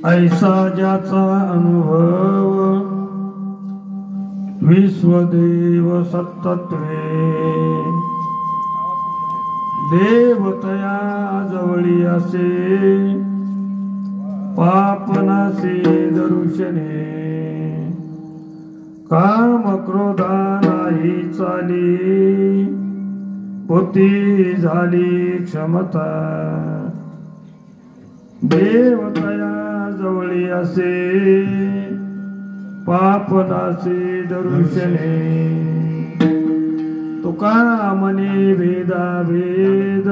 ऐसा ज्याचा अनुभव विश्वदेव सत्तत्वे देवतया जवळी असे पापनासे दरुशने काम क्रोधा नाही चाली होती झाली क्षमता देवतया जवळी असे पापनासे दरुशने तुका मने भेदा भेद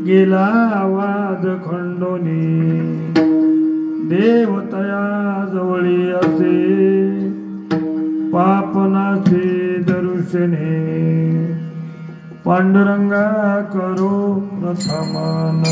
गेला वाद खंडोनी देवतया जवळी असे पापनासे दरुशने पांडुरंगा करो प्रथमान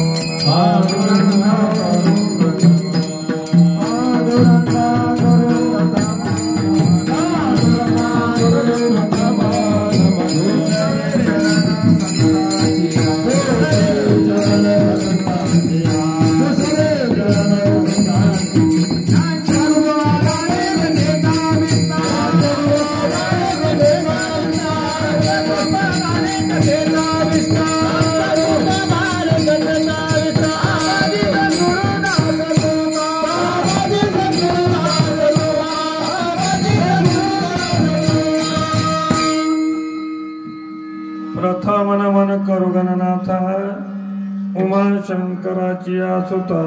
प्रथम नमन करू गणनाथा उमा शंकराची आसुता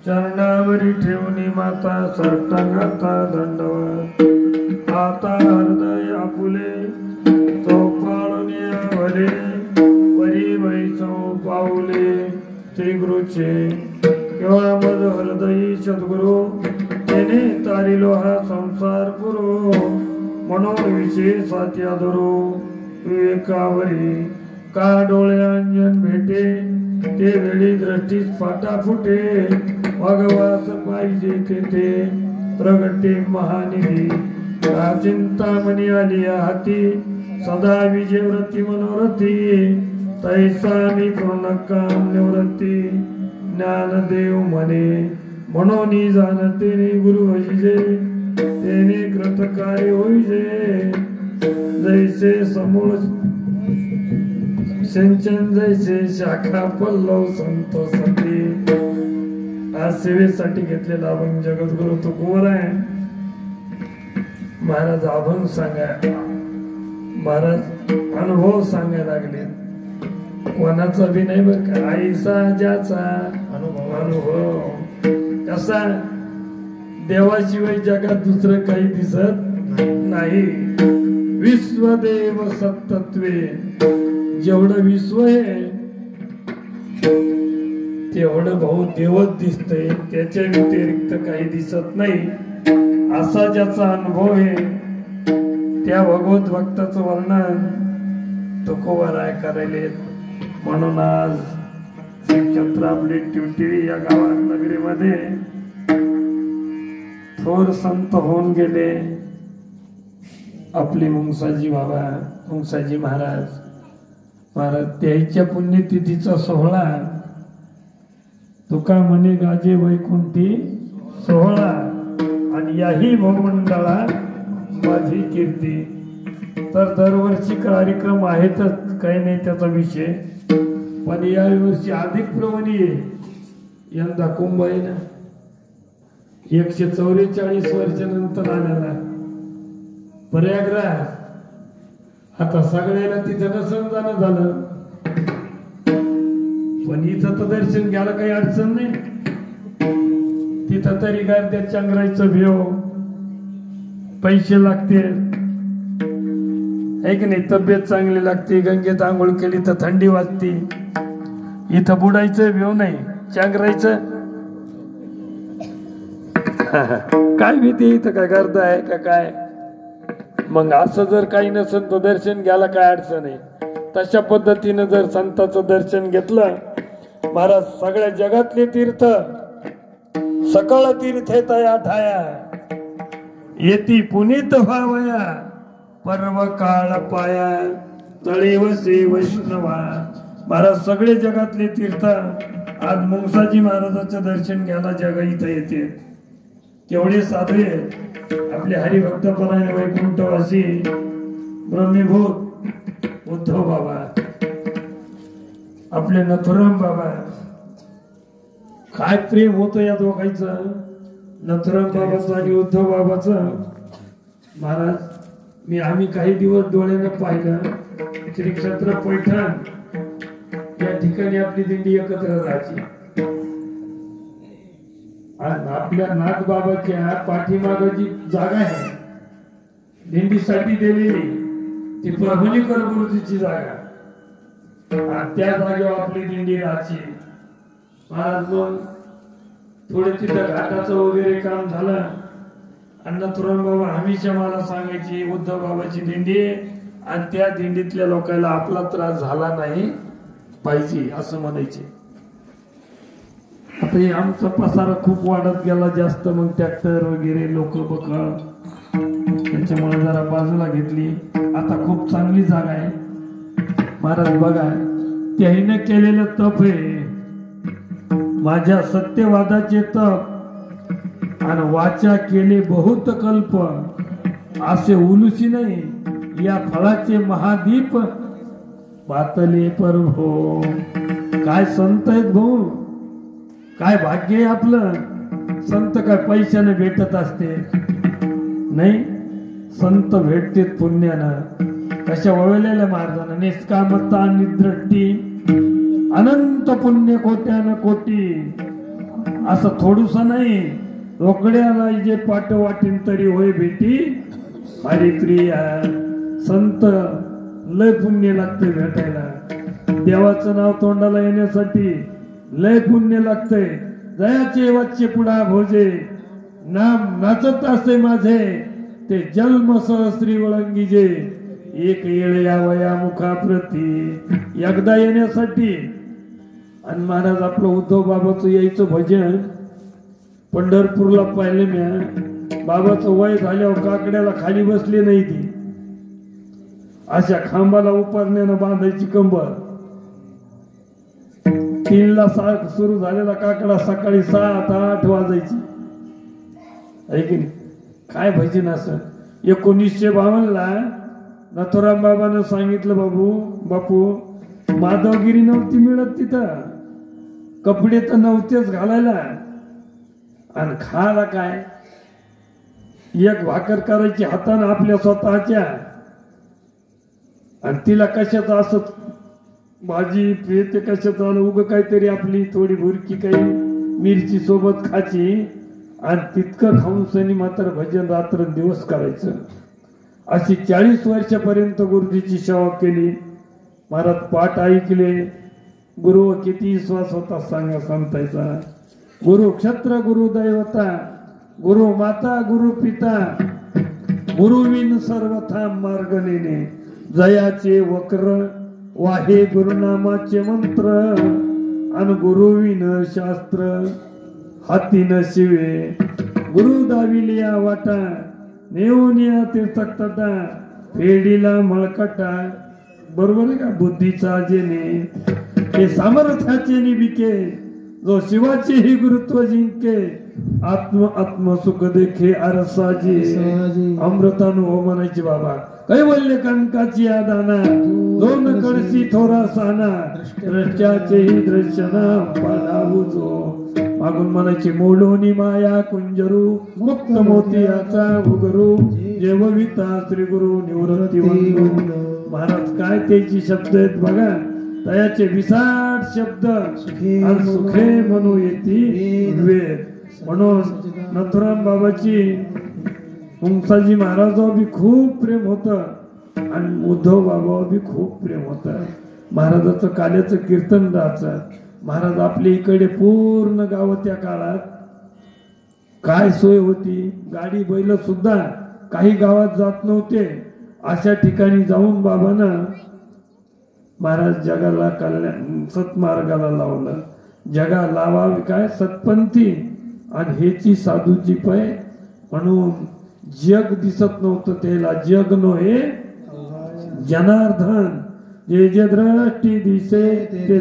चरणावरी ठेवणी माता सरटांगाता दंडवत आता हृदय आपुले तो पाळून वरे वरी वैसव पाऊले श्री गुरुचे केवळ मज हृदयी सद्गुरु तेने तारिलो हा संसार पुरो म्हणून विशेष धरू विवेकावरी का डोळे अंजन भेटे ते वेळी दृष्टीस फाटा फुटे भगवास पाहिजे तेथे प्रगटे महानिधी चिंतामणी आली हाती सदा विजयव्रती मनोरथी तैसा मी पूर्ण काम निवृत्ती ज्ञानदेव म्हणे म्हणून जाणते गुरु होईजे तेने कृतकार्य होईजे जैसे समूळ सिंचन जैसे शाखा पल्लव संत सती आज सेवेसाठी घेतलेला अभंग जगद्गुरु तुकोबर आहे. महाराज अभंग सांगा महाराज अनुभव सांगायला लागले कोणाचा बी नाही बर का आईसा ज्याचा अनुभव कसा देवाशिवाय जगात दुसरं काही दिसत नाही. विश्वदेव सत्तत्वे जेवढं विश्व आहे तेवढं भाऊ देवच दिसतंय त्याच्या व्यतिरिक्त काही दिसत नाही असा ज्याचा अनुभव आहे त्या भगवत भक्ताचं वर्णन तुकोबाराय करायले. म्हणून आज श्रीक्षेत्र आपली टिवटिळी या गावात नगरीमध्ये थोर संत होऊन गेले आपले मुंगसाजी बाबा मुंगसाजी महाराज त्याच्या पुण्यतिथीचा सोहळा तुका म्हणे गाजे वैकुंठी सोहळा आणि याही भवमंडळा माझी कीर्ती. तर दरवर्षी कार्यक्रम आहेतच काही नाही त्याचा विषय पण या वर्षी अधिक प्रवणी आहे यंदा कुंभ आहे ना 144 वर्षानंतर आलेला प्रयागराज. आता सगळ्याला तिथं नसन जाणं झालं पण इथं तर दर्शन घ्यायला काही अडचण नाही. तिथं तरी काय त्या चंद्राचं भेव पैसे लागते आहे की नाही. तब्येत चांगली लागते गंगेत आंघोळ केली तर थंडी वाजते. इथं बुडायचं भेव नाही चांगरायचं काय भीती इथं काय गर्द आहे का काय. मग असं जर काही नसेल तर दर्शन घ्यायला काय अडचण आहे. तशा पद्धतीनं जर संतांचं दर्शन घेतलं महाराज सगळ्या जगातले तीर्थ सकळ तीर्थे तया ठाया येती पुनीत व्हावया पर्व काळ पाया तळेवसे वैष्णवा. महाराज सगळे जगातले तीर्थ आज मुंगसाजी महाराजांचं दर्शन घ्यायला जगा इथं येते. केवढे साधू आपले हरिभक्तपणाने वैकुंठवासी ब्रह्मीभूत उद्धव बाबा, आपले नथुराम बाबा. काय प्रेम होतं या दोघांचं, नथुराम बाबाचं आणि उद्धव बाबाचं. महाराज आम्ही काही दिवस डोळ्यानं पाहिलं, श्री क्षेत्र पैठण या ठिकाणी आपली दिंडी एकत्र राहायची. आपल्या नाथबाबाच्या पाठीमाग जी जागा आहे दिंडीसाठी दिलेली, ती परभणीकर गुरुजीची जागा. त्या जागेवर आपली दिंडी राहायची. महाराज मग थोडे तिथं घाटाचं वगैरे काम झालं. नथुराम बाबा हमेशा मला सांगायची उद्धव बाबाची दिंडी आणि त्या दिंडीतल्या लोकांना आपला त्रास झाला नाही पाहिजे असं म्हणायचे. आता हे आमचा पसारा खूप वाढत गेला जास्त, मग ट्रॅक्टर वगैरे लोक बकळ त्याच्यामुळे जरा बाजूला घेतली. आता खूप चांगली जागा आहे. महाराज बघा, त्याने केलेलं तप आहे माझ्या सत्यवादाचे तप आणि वाचा केले बहुत कल्प, असे उलुसी नाही या फळाचे महादीप पातले परभो. काय संत आहेत भाऊ, काय भाग्य आहे आपलं. संत काय पैशाने भेटत असते नाही, संत भेटते पुण्यानं. कशा वळलेल्या मार्गाने निष्कामता निद्रष्टी अनंत पुण्य कोट्यानं कोटी. असं थोडस नाही, रोकड्याला जे पाठ वाटेन तरी होय भेटी हरिप्रिया. संत लय पुण्य लागते भेटायला. देवाचं नाव तोंडाला येण्यासाठी लय पुण्य लागतंय. जयाचे वच्चे पुढा भोजे नाम नाचत असते माझे, ते जन्म सहस्त्री वळंगी जे. एक येळ यावया मुखाप्रती एकदा येण्यासाठी. आणि महाराज आपलं उद्धव बाबाचं यायचं भजन पंढरपूरला पाहिले म्या. बाबाचं वय झाल्यावर काकड्याला खाली बसले नाही, ती अशा खांबाला उपारण्यानं बांधायची कंबर. 3ला सुरू झालेला काकडा सकाळी 7-8 वाजायची. ऐकली काय भजन असं. 1952ला नथुराम बाबानं सांगितलं, बापू माधवगिरी नव्हती मिळत तिथं, कपडे तर नव्हतेच घालायला, आणि खायला काय एक भाकर करायची हातानं आपल्या स्वतःच्या, आणि तिला कशाचं असं भाजी ते कशाचं उग काहीतरी आपली थोडी भुरकी काही मिरची सोबत खायची, आणि तितकं खाऊन सनी मात्र भजन रात्र दिवस करायचं. अशी 40 वर्षापर्यंत गुरुजीची सेवा केली. महाराज पाठ ऐकले. गुरु किती विश्वास होता सांगा सांगतायचा. गुरु क्षत्र गुरु दैवता, गुरु माता गुरु पिता, गुरुविन सर्वथा मार्ग नेणे. जयाचे वक्र वाहे गुरुनामाचे मंत्र, आणि गुरुविन शास्त्र हाती न शिवे. गुरु दाविलिया वाटा नेऊनिया तीर्थकटा, फेडीला मळकटा. बरोबर आहे का. बुद्धीचा जेने हे सामर्थ्याचे निबिके, जो शिवाचे ही गुरुत्व जिंके. आत्म सुख देखे आरसाजी. अमृतानुभव म्हणायचे बाबा. कैवल्य कणकाची आदाना, दोन कळशी थोरा साना. द्रष्ट्याचेही दर्शना पाडावू जो. मागून म्हणायचे मोलोनी माया कुंजरू, मुक्त मोतियाचा उगरू. जेवविता श्री गुरु निवृत्ती वंदू. महाराज काय त्याची शब्द आहेत बघा. तयाचे विसाट शब्द आणि सुखे म्हणू येती वेद. म्हणून नथुराम बाबाची मुंगसाजी महाराजावर बी खूप प्रेम होतं, आणि उद्धव बाबावर बी खूप प्रेम होतं. महाराजाचं काल्याचं कीर्तन राहायचं. महाराज आपल्या इकडे पूर्ण गाव त्या काळात काय सोय होती. गाडी बैल सुद्धा काही गावात जात नव्हते. अशा ठिकाणी जाऊन बाबांना महाराज जगाला कल्याण सत्मार्गाला लावलं. जगा लावावी काय सत्पंथी, आणि हेची साधूची पै. म्हणून जग दिसत नव्हतं त्याला. जग नव्हे जनार्दन, जे जे दृष्टी दिसे ते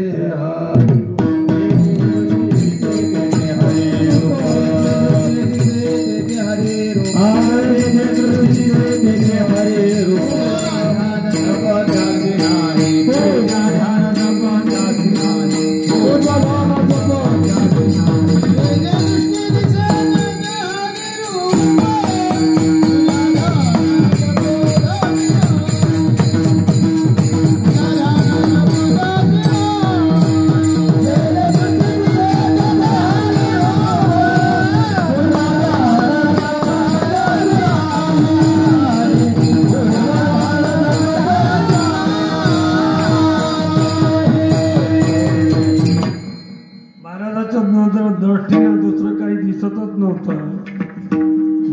महाराजाच्या दृष्टीनं दुसरं काही दिसतच नव्हतं.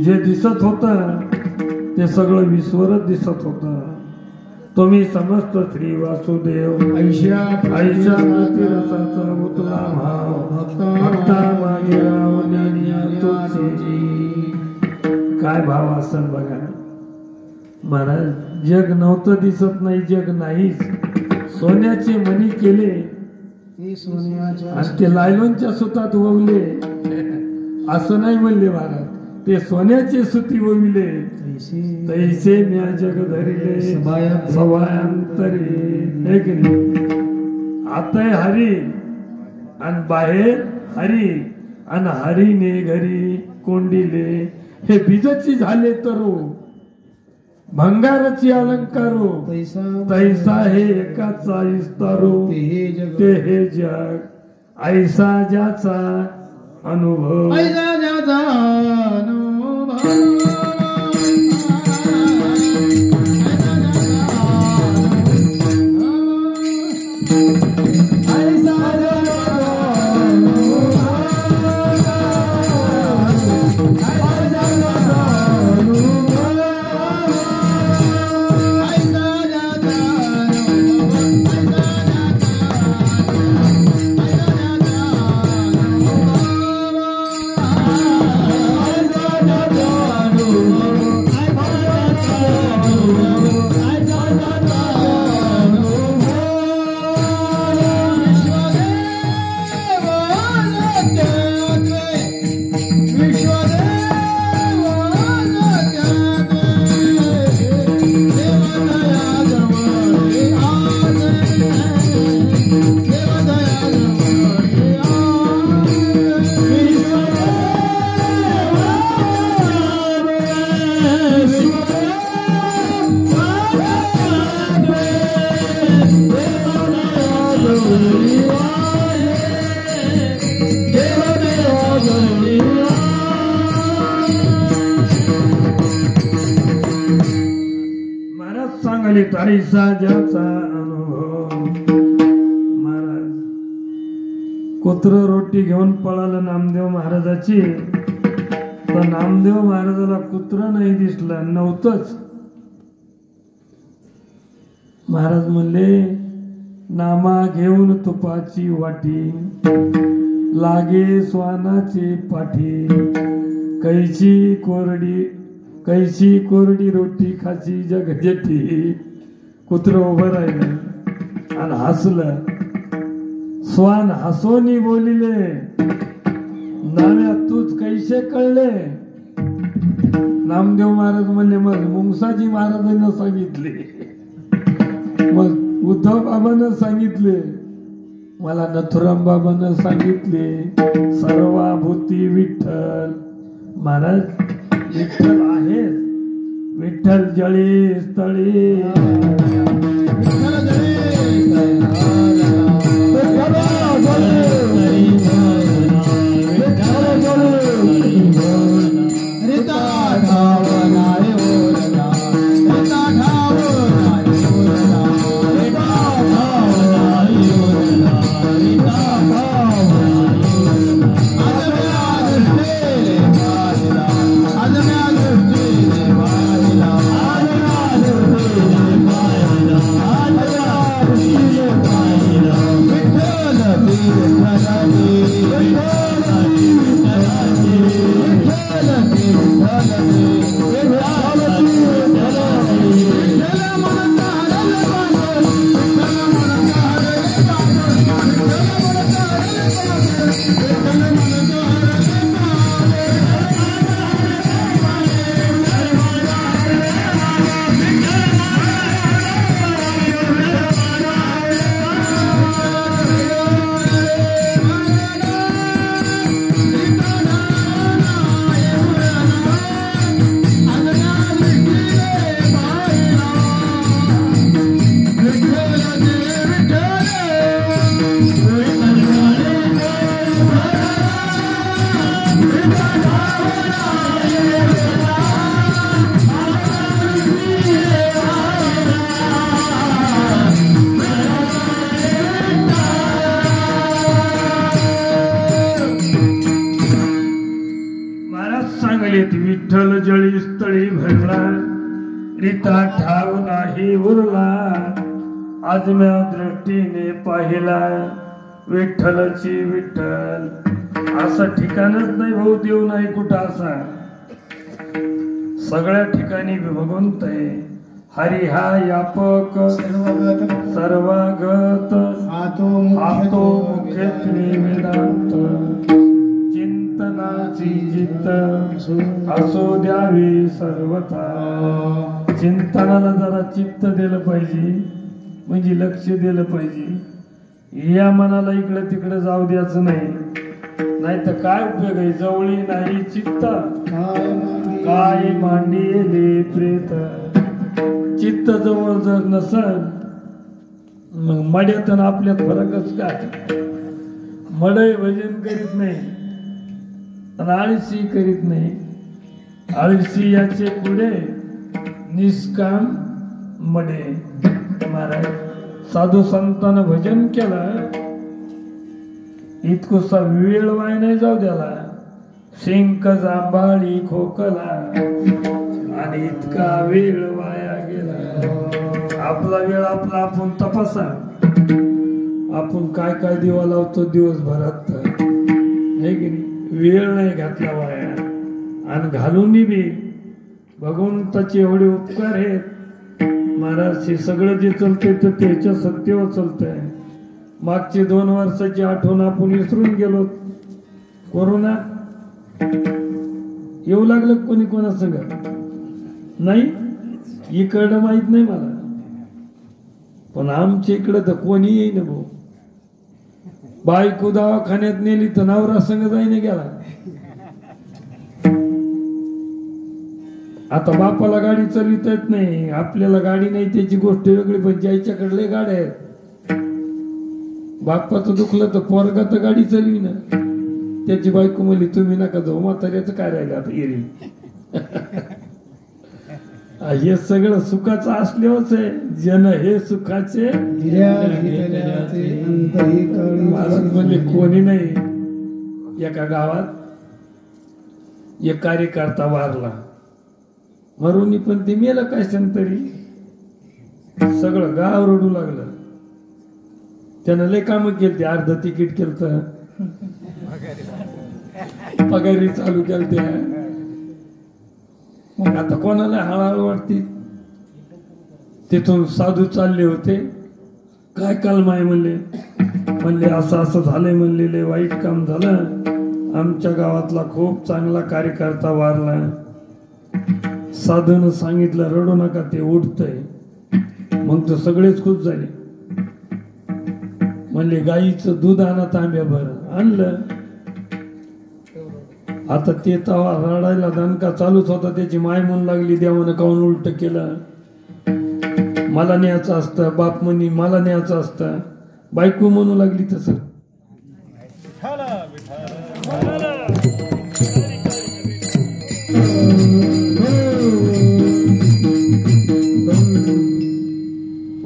जे दिसत होतं ते सगळं विश्वरच दिसत होतं. तुम्ही समस्त श्री वासुदेव ऐशा रसाचा उतला भाव भक्ता मागे काय भाव असेल बघा महाराज. जग नव्हतं दिसत नाही, जग नाहीच. सोन्याचे मणी केले आणि ते लायलॉनच्या सुतात ववले असं नाही म्हणले महाराज. ते सोन्याचे सुती वविले तैसे म्या जग धरिले सभायांतरी. हे की नाही? आतय हरी आणि बाहेर हरी आणि हरीने घरी कोंडिले. हे बीजची झाले तरू भंगाराची अलंकारो तैसा हे एकाचा इस्तारो. ते हे जग ऐसा ज्याचा अनुभव तैसा ज्याचा अनुभव. महाराज कुत्र रोटी घेऊन पळालं नामदेव महाराजाची, तर नामदेव महाराजाला कुत्र नाही दिसलं, नव्हतंच. महाराज म्हणले नामा घेऊन तुपाची वाटी लागे स्वानाची पाठी. कैची कोरडी रोटी खाची जग जेठी. कुत्र उभं राहिलं आणि हसलं. स्वान हसोनी बोलिले नाम्या तूच कैसे कळले. नामदेव महाराज म्हणले मग मुंगसाजी महाराजांना सांगितले, मग उद्धव बाबांना सांगितले, मला नथुराम बाबांना सांगितले. सर्वाभूती विठ्ठल. महाराज विठ्ठल आहे. विठ्ठल जळी स्थळी विठ्ठल विठ्ठल जळी स्थळी भरला रीता ठाव नाही उरला आजम्या दृष्टीने पाहिला विठ्ठलची विठ्ठल असं ठिकाणच नाही भाऊ देव नाही कुठं असा सगळ्या ठिकाणी भगवंत आहे हरी हा यापक सर्वगत हातो मुख्यत्वे वेदांत चिंतनाची जित असो द्यावी सर्वथा चिंतनाला जरा चित्त दिलं पाहिजे म्हणजे लक्ष दिलं पाहिजे या मनाला इकडे तिकडे जाऊ द्यायचं नाही नाही तर काय उपयोग आहे जवळी नाही चित्त काय मांडीले प्रेत चित्त जवळ जर नसल मग मड्यात आपल्यात फरकच काय मडय भजन करीत नाही आणि आळशी करीत नाही आळशी याचे पुढे निष्काम मडे महाराज साधू संतांना भजन केलं इतकोसा वेळ वाय नाही जाऊ द्याला शिंक जांभाळी खोकला आणि इतका वेळ वाया गेला आपला वेळ आपला आपण तपासा आपण काय काय दिवा लावतो दिवसभरात हे की नाही वेळ नाही घातला वाया आणि घालून बी भगवंताचे एवढे उपकार आहेत महाराज हे सगळं जे चलते तर त्याच्या सत्तेवर चलतंय मागची 2 वर्षाची आठवण आपण विसरून गेलो कोरोना येऊ लागलं कोणी कोणा सगळं नाही इकडं माहित नाही मला पण आमच्या इकडं तर कोणी येईन भाऊ बायको दवाखान्यात नेली तर नवरा संग जाईने गेला आता बापाला गाडी चालविता येत नाही आपल्याला गाडी नाही त्याची गोष्ट वेगळी पण ज्याच्याकडले गाड्या आहेत बापाचं दुखलं तर पोरगा तर गाडी चालवी ना त्याची बायको म्हणली तुम्ही नका जाऊ म्हाताऱ्याचं काय राहिलं आता येईल हे सगळं सुखाचं असल्यावरच आहे जन हे सुखाचे महाराज म्हणजे कोणी नाही एका गावात एक कार्यकर्ता वारला मरून पण ते मेलं काय तरी सगळं गाव रडू लागलं त्यानं लय काम केली अर्ध तिकीट केलं पगारी चालू केलत्या मग आता कोणाला हळहळ वाटते तिथून साधू चालले होते काय कालमाय म्हणले असं असं झालंय म्हणलेले वाईट काम झालं आमच्या गावातला खूप चांगला कार्यकर्ता वारला साधून सांगितलं रडू नका ते उठतंय मग तर सगळेच खुश झाले म्हणले गाईचं दूध आणा तांब्याभर आणलं आता ते तवा रडायला दणका चालूच होता त्याची माय म्हणू लागली देवानं काऊन उलट केलं मला न्यायचं असतं बाप म्हणी मला न्यायचं असतं बायको म्हणू लागली तसं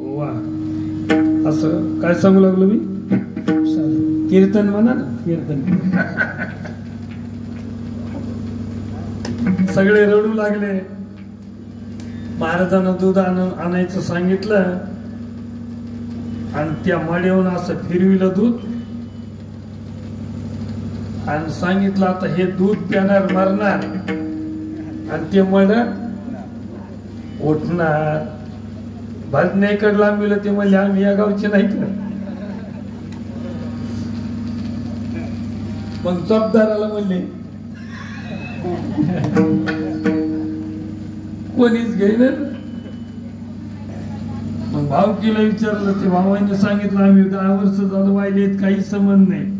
वा असं काय सांगू लागलो मी कीर्तन म्हणा ना कीर्तन सगळे रडू लागले महाराजांना दूध आणायचं सांगितलं आणि त्या मड्यावरून असं फिरविलं दूध आणि सांगितलं आता हे दूध प्याणार मरणार आणि ते मड उठणार भजनेकडे लांबविलं ते म्हणले आम्ही या गावचे नाही का मग जबाबदाराला म्हणले कोणीच घेईन मग भावकीला विचारलं ते भावांनी सांगितलं आम्ही 10 वर्ष झालं वाहिलेत काही संबंध नाही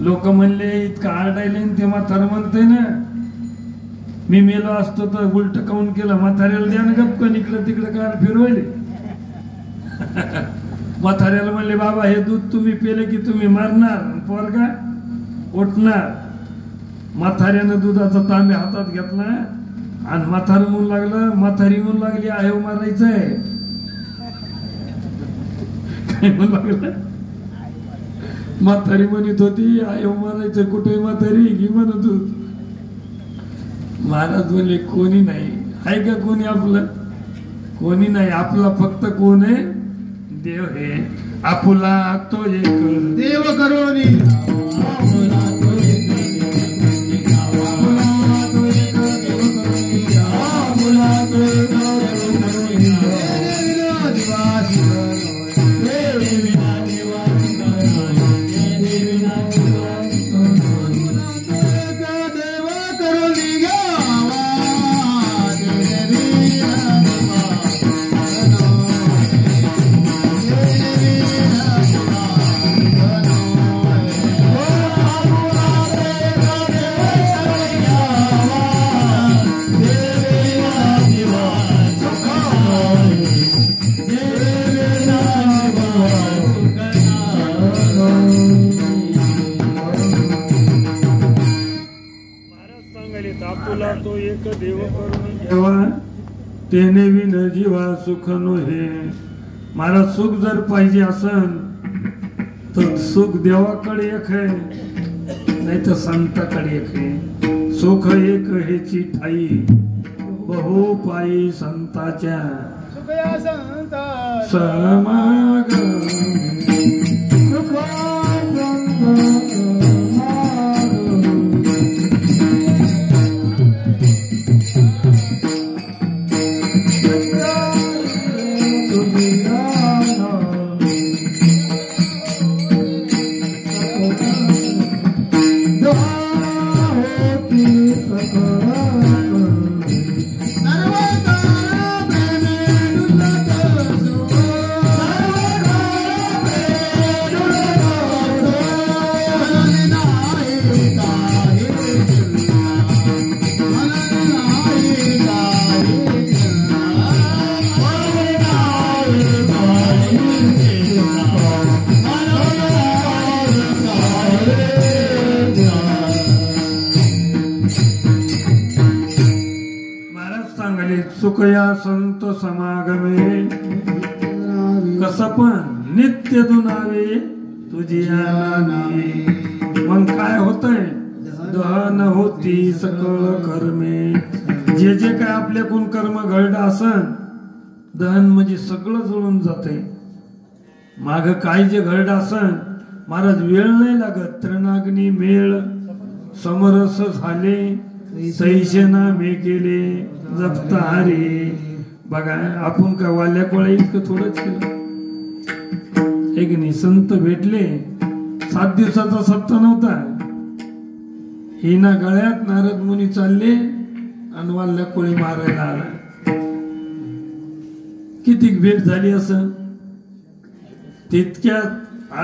लोक म्हणले इतकं आरडायले ते म्हातारं म्हणते ना मी मेलो असतो तर उलट काऊन केलं म्हाताऱ्याला द्या ना गपकन इकडं तिकडं काय फिरवले म्हाताऱ्याला म्हणले बाबा हे दूध तुम्ही पेले की तुम्ही मरणार पोरगा उठणार म्हाताऱ्यानं दुधाचा तांब्या हातात घेतला आणि म्हातारं म्हणू लागलं म्हातारी म्हणू लागली आहे मारायचंय काय म्हणू लागलं म्हातारी म्हणत होती आहे मारायचंय कुठे म्हातारी घे म्हणत होत महाराज बोलले कोणी नाही. आहे का कोणी आपलं? कोणी नाही. आपला फक्त कोण आहे? देव हे. आपुला तो एक देव करोनी तेने विन जीवा सुख नोहे. महाराज सुख जर पाहिजे असन तर सुख देवाकडे एक आहे, नाही तर संताकडे एक आहे. सुख एक हेची ठाई बहु पायी संताच्या समाग. सुखया संत समागमे कस पण नित्य दुनावे तुझी नामे. मग काय होतंय? दहन होती सकळ कर्मे. जे जे काय आपल्याकडून कर्म घडलं असन दहन म्हणजे सगळं जळून जाते. माग काय जे घडलं असन महाराज वेळ नाही लागत. तृणाग्नी मेळ समरस झाले सैशना मे केले जपता हरी. बघा आपण का वाल्या कोळ्या इतकं थोडंच केलं. एक नाही संत भेटले 7 दिवसाचा सप्ताह नव्हता. हिना गळ्यात नारद मुनी चालले आणि वाल्या कोळी मारायला आला. किती भेट झाली असं. तितक्यात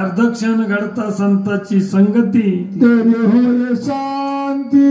अर्धक्षण घडता संताची संगती. तेरे होय शांती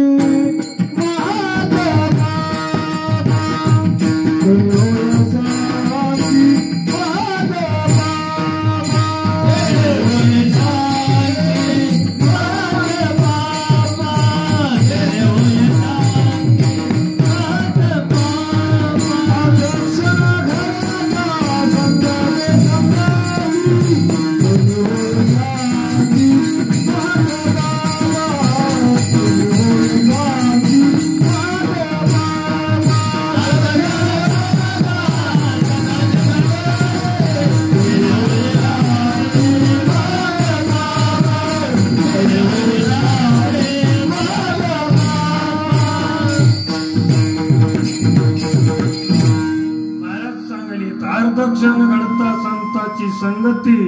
क्षण घडता संताची संगती.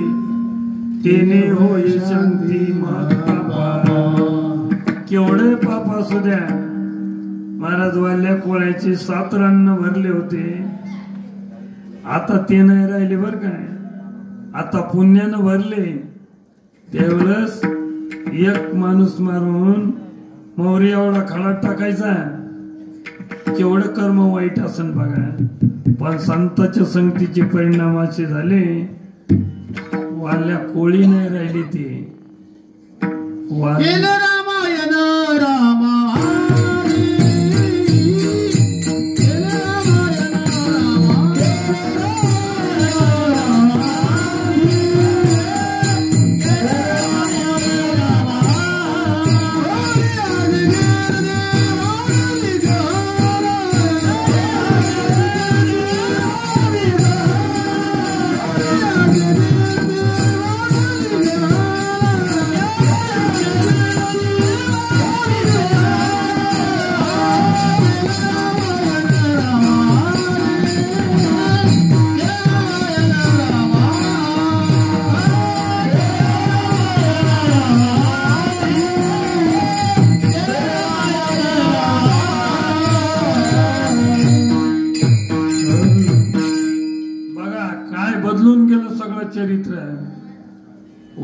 तेने होय शांती महापापा. केवढे पाप असू द्या. महाराज वाल्या कोळ्याचे 7 रान्न भरले होते. आता ते नाही राहिले बर काय. आता पुण्यानं भरले. त्यावेळेस एक माणूस मारून मोहरी एवढा खडा टाकायचा. केवढं कर्म वाईट असन बघा. पण संतांच्या संगतीचे परिणाम असे झाले वाल्या कोळी नाही राहिली. ती रामायण रामा Go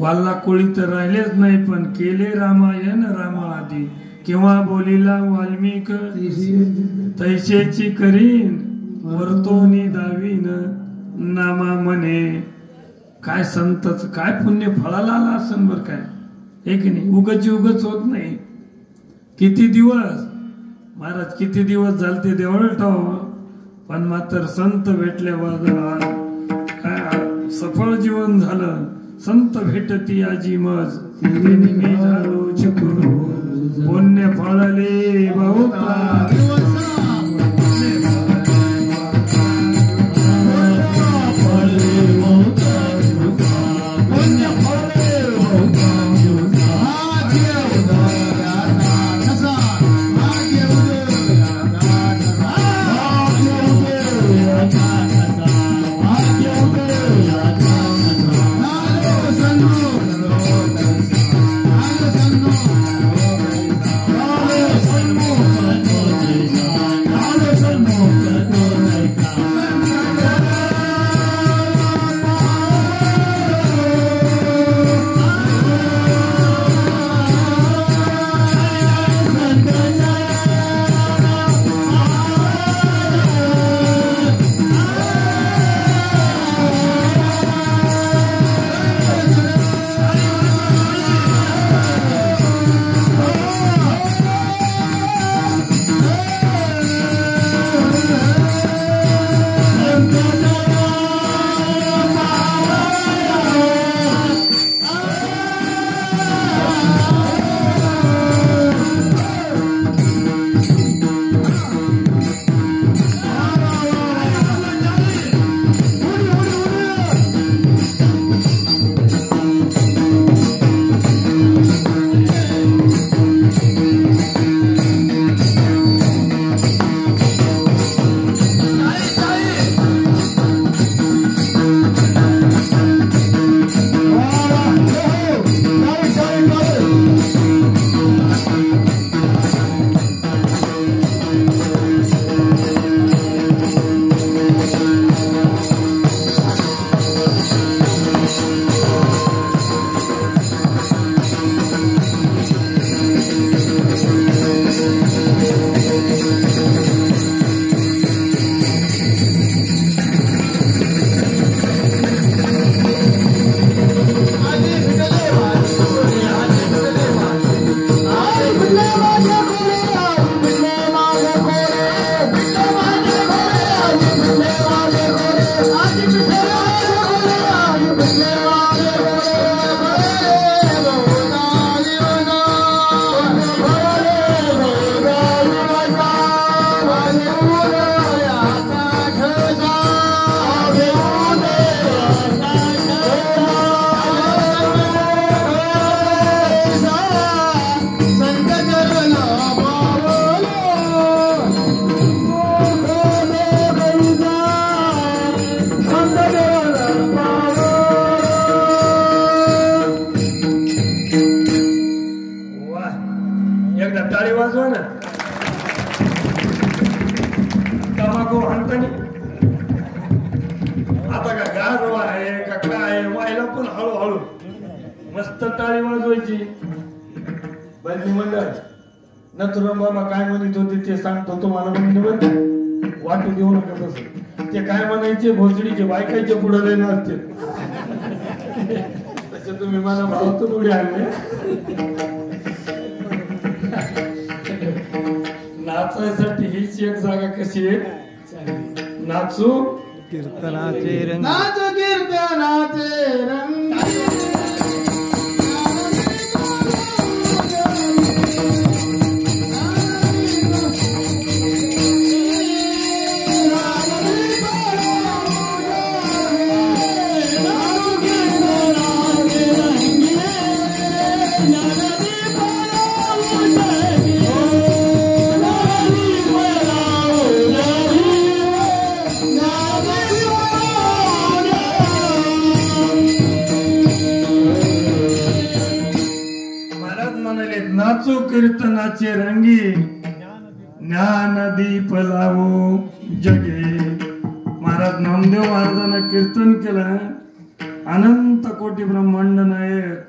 बालला कोळी तर राहिलेच नाही, पण केले रामायण रामाआदी. केव्हा बोलिला वाल्मिक तैसेची करीन, वर्तोनी दावीन नामा म्हणे. काय संतच काय पुण्य फळाला आला असन बर काय, एक नाही. उगच होत नाही. किती दिवस महाराज, किती दिवस झाले ते देवळटाव, पण मात्र संत भेटल्यावर काय सफळ जीवन झालं. संत भेटती आजी मज, मी झालो चक्रू, पुण्य फळले बहुता. मस्त टाळी वाजवायची. बंदी मंडळ नथुराम बाबा काय म्हणत होते ते सांगतो तुम्हाला. म्हणजे वाटू देऊ नका तसं. ते काय म्हणायचे, भोसडीचे बायकाचे पुढे देणार ते तसे तुम्ही मला भावतून उडी आणले. नाचायसाठी हीच एक जागा कशी आहे, नाचू कीर्तनाचे रंग, नाचू कीर्तनाचे रंग. नाचो कीर्तनाचे रंगी, ज्ञान दीप लावो जगे. महाराज नामदेव महाराजांना कीर्तन केलं अनंत कोटी ब्रह्मांड नायक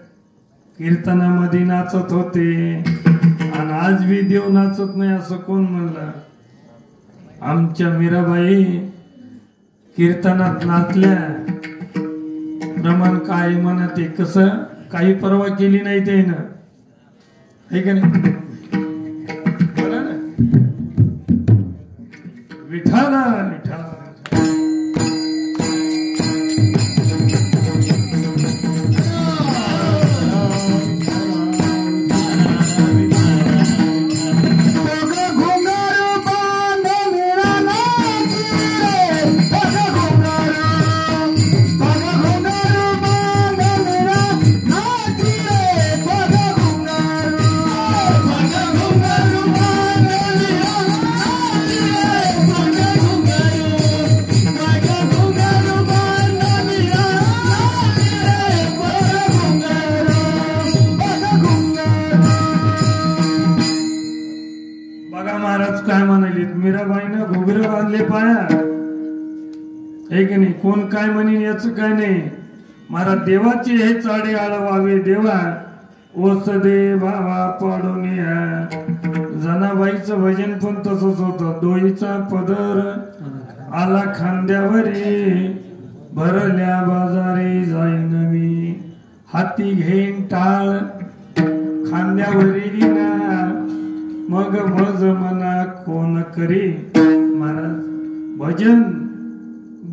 कीर्तनामध्ये नाचत होते आणि आज बी देव नाचत नाही असं कोण म्हणलं? आमच्या मीराबाई कीर्तनात नाचल्या. प्रमाण काय म्हणते कसं काही परवा केली नाही ते ना, है का नाही? बरं ना? विठाला विठाला मीराबाईनं घुगरे बांधले पाया, हे की नाही? कोण काय म्हणेन याच काय नाही. मारा देवाचे हे चाडे आळवावे देवा, ओस दे भावा पाडून जनाबाईचं भजन पण तसंच होतं. डोईचा पदर आला खांद्यावरी, भरल्या बाजारी जाईन मी, हाती घेईन टाळ खांद्यावरी ना, मग मज मना कोण करी. महाराज भजन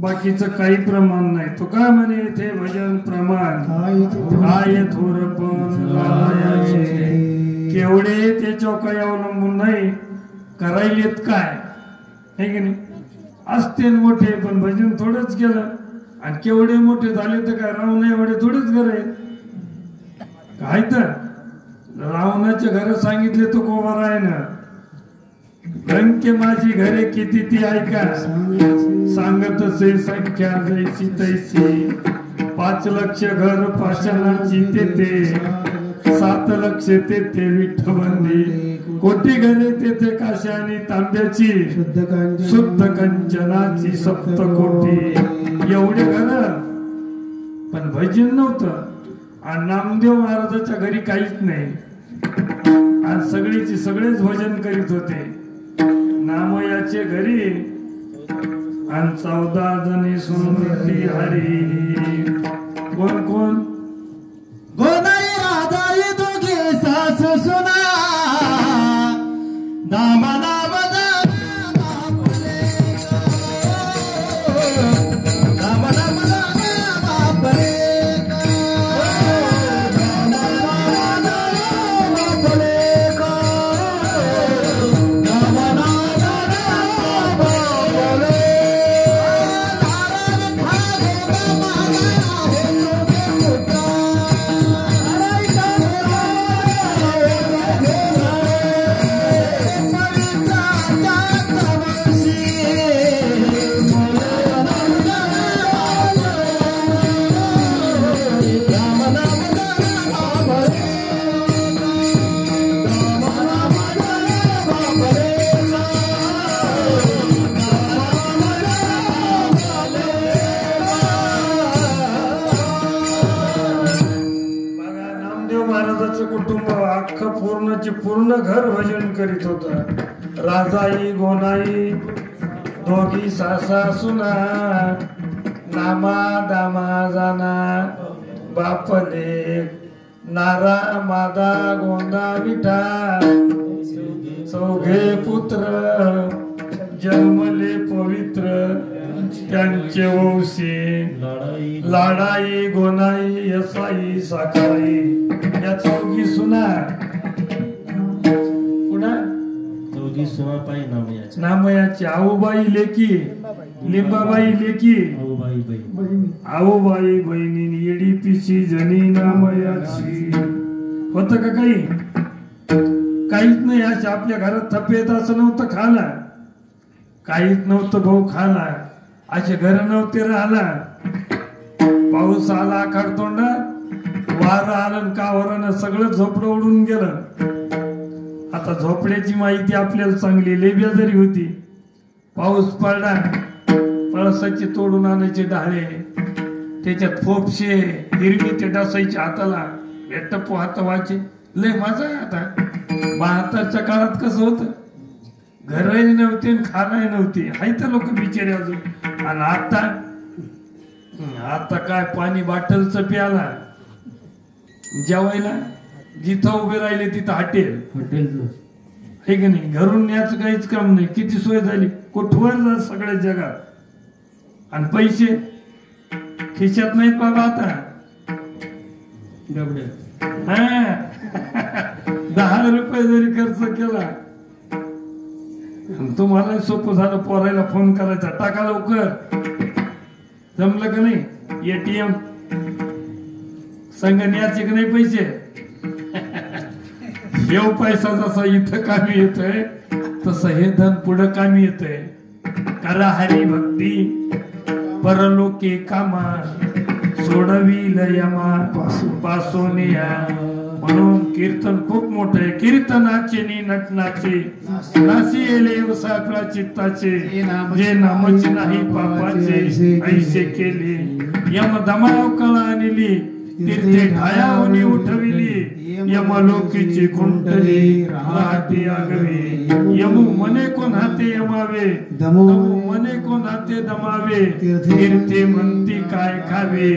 बाकीचं काही प्रमाण नाही. तो काय म्हणे ते भजन प्रमाण काय थोरपण लावायचे, केवढे त्याच्यावर काही अवलंबून नाही. करायलेत काय, हे की नाही? असते मोठे पण भजन थोडंच केलं आणि केवढे मोठे झाले तर काय राहू नये एवढे थोडेच घर आहे काय? तर रावणाचे घर सांगितले तो कोबार आहे ना, रंके माझी घरे किती ती ऐका, सांगत असे संख्या जैसी तैसी, 5 लक्ष घर पाषाणाची तेथे, 7 लक्ष तेथे विठ्ठबंदी, कोटी घरे तेथे काशा आणि तांब्याची, शुद्ध कंचनाची 7 कोटी. एवढे घर पण भजन नव्हतं. आणि नामदेव महाराजाच्या घरी काहीच नाही. आज सगळीची सगळेच भजन करीत होते नामयाचे घरी. आणि 14 जणी सुमृती हरी. कोण कोण? गोदाई राधाई दोघे सासू सुना, नाम नाम पूर्ण घर भजन करीत होत. राजाई गोनाई दोघी सासा सुना, नामा दामा जाना बापले, नारा मादा गोंदा विठा, 4 पुत्र जन्मले पवित्र, त्यांचे वंशी लाडाई गोनाई यसाई साखाई. या 4 सुना नामयाची. आऊबाई लेकी, लिंबाबाई लेकी, आऊबाई बहिणी, येडी पिशी जनी नामयाची. होत का काही? काहीच नाही. अशा आपल्या घरात थपेत असं नव्हतं खाला, काहीच नव्हतं भाऊ खाला. असे घर नव्हते राहिला. पाऊस आला खडतोंडात, वारं आलं का वरानं सगळं झोपडं उडून गेलं. आता झोपड्याची माहिती आपल्याला चांगली. लय बेजारी होती. पाऊस पडला, पळसाचे तोडून आणायचे डाळे, त्याच्यात फोपशे हिरवी ते डासायचे हाताला टप्पू हात व्हायचे. लय मजा आहे. आता 72च्या काळात कसं होतं, घरही नव्हती आणि खाणंही नव्हती, हाय तर लोक बिचारे अजून. आणि आता काय पाणी बाटलचं प्याला, जेवायला जिथं उभे राहिले तिथं हॉटेल हे की नाही. घरून न्यायचं काहीच काम नाही. किती सोय झाली, कुठवर जा सगळ्या जगात. आणि पैसे खिशात नाहीत बाबा आता. हा 10 रुपये जरी खर्च केला, तुम्हाला सोपं झालं. पोरायला फोन करायचा, टाका लवकर, जमलं का नाही. एटीएम संघ न्यायचे का नाही पैसे. येऊ पैसा जसा इथं कामी येतोय तसं हे धन पुढं कामी येतंय. करा हरी भक्ती परलोके कामा, सोडविल यमा पासून या. म्हणून कीर्तन खूप मोठं आहे. कीर्तनाचे नि नटनाचे नासी येले व्यवसाय प्राचित्ताचे, जे नामच नाही पापाचे ऐसे केले. यम दमाव कळा आणली तीर्थे ठायावनी उठविली, यमलोकीची कुंडली राहती आगवी. यमू मने कोण हाते यमावे, दमू मने कोण हाते दमावे. तीर्थे म्हणती काय खावे,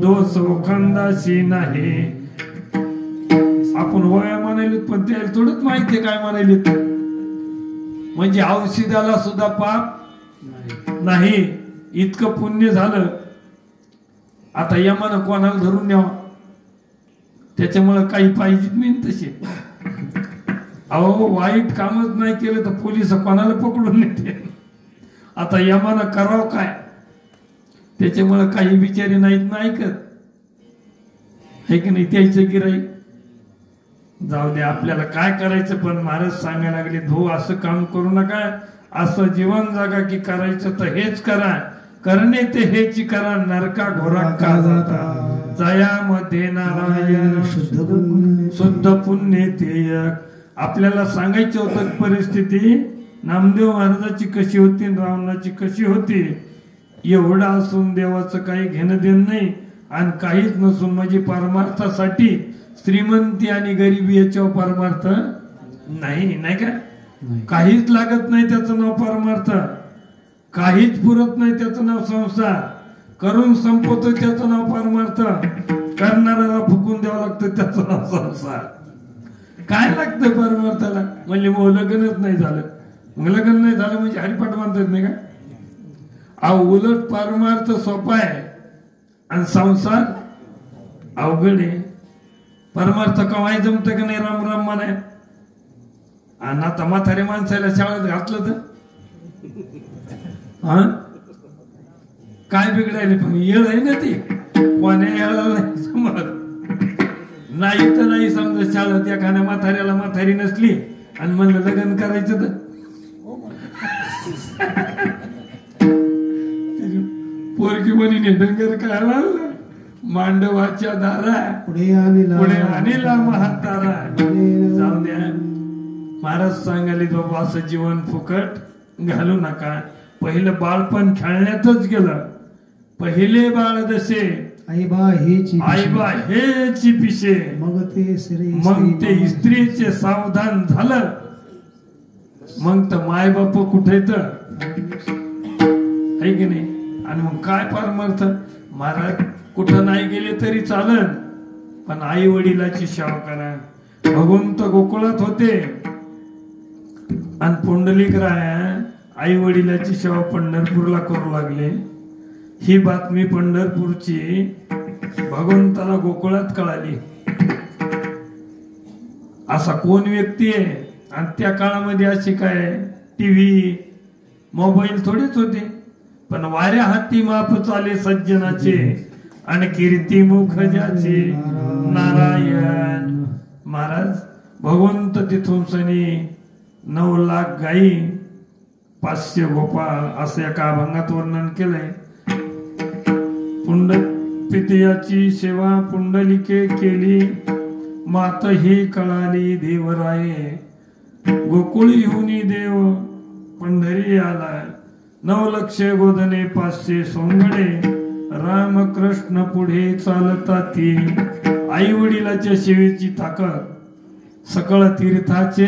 दोष ओखंदाशी नाही. आपण वया म्हणालीत, पण त्याला थोडंच माहितीये काय म्हणालीत. म्हणजे औषधाला सुद्धा पाप नाही, इतकं पुण्य झालं. आता यमानं कोणाला धरून न्यावा, त्याच्यामुळे काही पाहिजेत मी तसे. अहो वाईट कामच नाही केलं तर पोलिस कोणाला पकडून नेते. आता यमानं करावं काय, त्याच्यामुळे काही बिचारी नाहीत ना ऐकत, हे की नाही. त्याचं गिराई जाऊ दे, आपल्याला काय करायचं. पण महाराज सांगायला लागले, भाऊ असं काम करू नका, असं जीवन जागा की करायचं तर हेच करा. करणे ते हेची करा, नरका घोरा का जाता. जयामध्ये नारायण शुद्ध पुण्य ते. आपल्याला सांगायचं होतं परिस्थिती नामदेव महाराजाची कशी होती, रावणाची कशी होती. एवढा असून देवाचं काही घेणं देणं नाही, आणि काहीच नसून म्हणजे परमार्थासाठी श्रीमंती आणि गरिबी याच्यावर परमार्थ नाही, नाही का. काहीच लागत नाही त्याचं नाव परमार्थ, काहीच पुरत नाही त्याचं नाव संसार. करून संपवतो त्याचं नाव परमार्थ, करणाऱ्याला फुकून द्यावं लागतं त्याचं नाव संसार. काय लागतं परमार्थाला, म्हणजे मग लग्नच नाही झालं. मग लग्न नाही झालं म्हणजे हरिपाठ म्हणतात नाही का. अहो उलट परमार्थ सोपा आहे आणि संसार अवघड आहे. परमार्थ कवाय जमत का नाही, राम राम म्हणाय. आणि आता म्हातारे माणसाला शाळेत घातलं तर हा काय बिघडायले. पण येळ आहे ना ती, कोण्या येळाला नाही समज. नाही तर नाही समजा शाळेत एखाद्या म्हाताऱ्याला म्हातारी नसली आणि म्हणलं लग्न करायचं तर पोरकी म्हणी डंगर काय मांडवाच्या दारा पुढे आणला म्हातारा. जाऊ द्या, महाराज सांगाले बाबा असं जीवन फुकट घालू नका. पहिलं बाळपण खेळण्यातच गेलं. पहिले बाळ जसे आईबा हेची पिशे, मग ते स्त्रीचे सावधान झालं. मग तर माय बाप कुठे तर आहे की नाही. आणि मग काय परमार्थ. महाराज कुठं नाही गेले तरी चालन, पण आई वडिलाची सेवा करा. भगवंत गोकुळात होते आणि पुंडलिकराय आई वडिलाची सेवा पंढरपूरला करू लागले. ही बातमी पंढरपूरची भगवंताला गोकुळात कळाली. असा कोण व्यक्ती आहे. आणि त्या काळामध्ये अशी काय टीव्ही मोबाईल थोडेच होते, पण वाऱ्या हाती माप चाले सज्जनाचे आणि कीर्ती मुख ज्याचे नारायण. महाराज भगवंत तिथून सनी 9 लाख गाई 500 गोपाळ असं एका अभंगात वर्णन केलंय. पितयाची सेवा पुंडलिके केली, मात ही कळाली देवराये. गोकुळी हुनी देव पंढरी आला, 9 लक्ष गोधने 500 सोंगडे. रामकृष्ण पुढे चालता ती आई वडिलाच्या सेवेची ताकद सकळ तीर्थाचे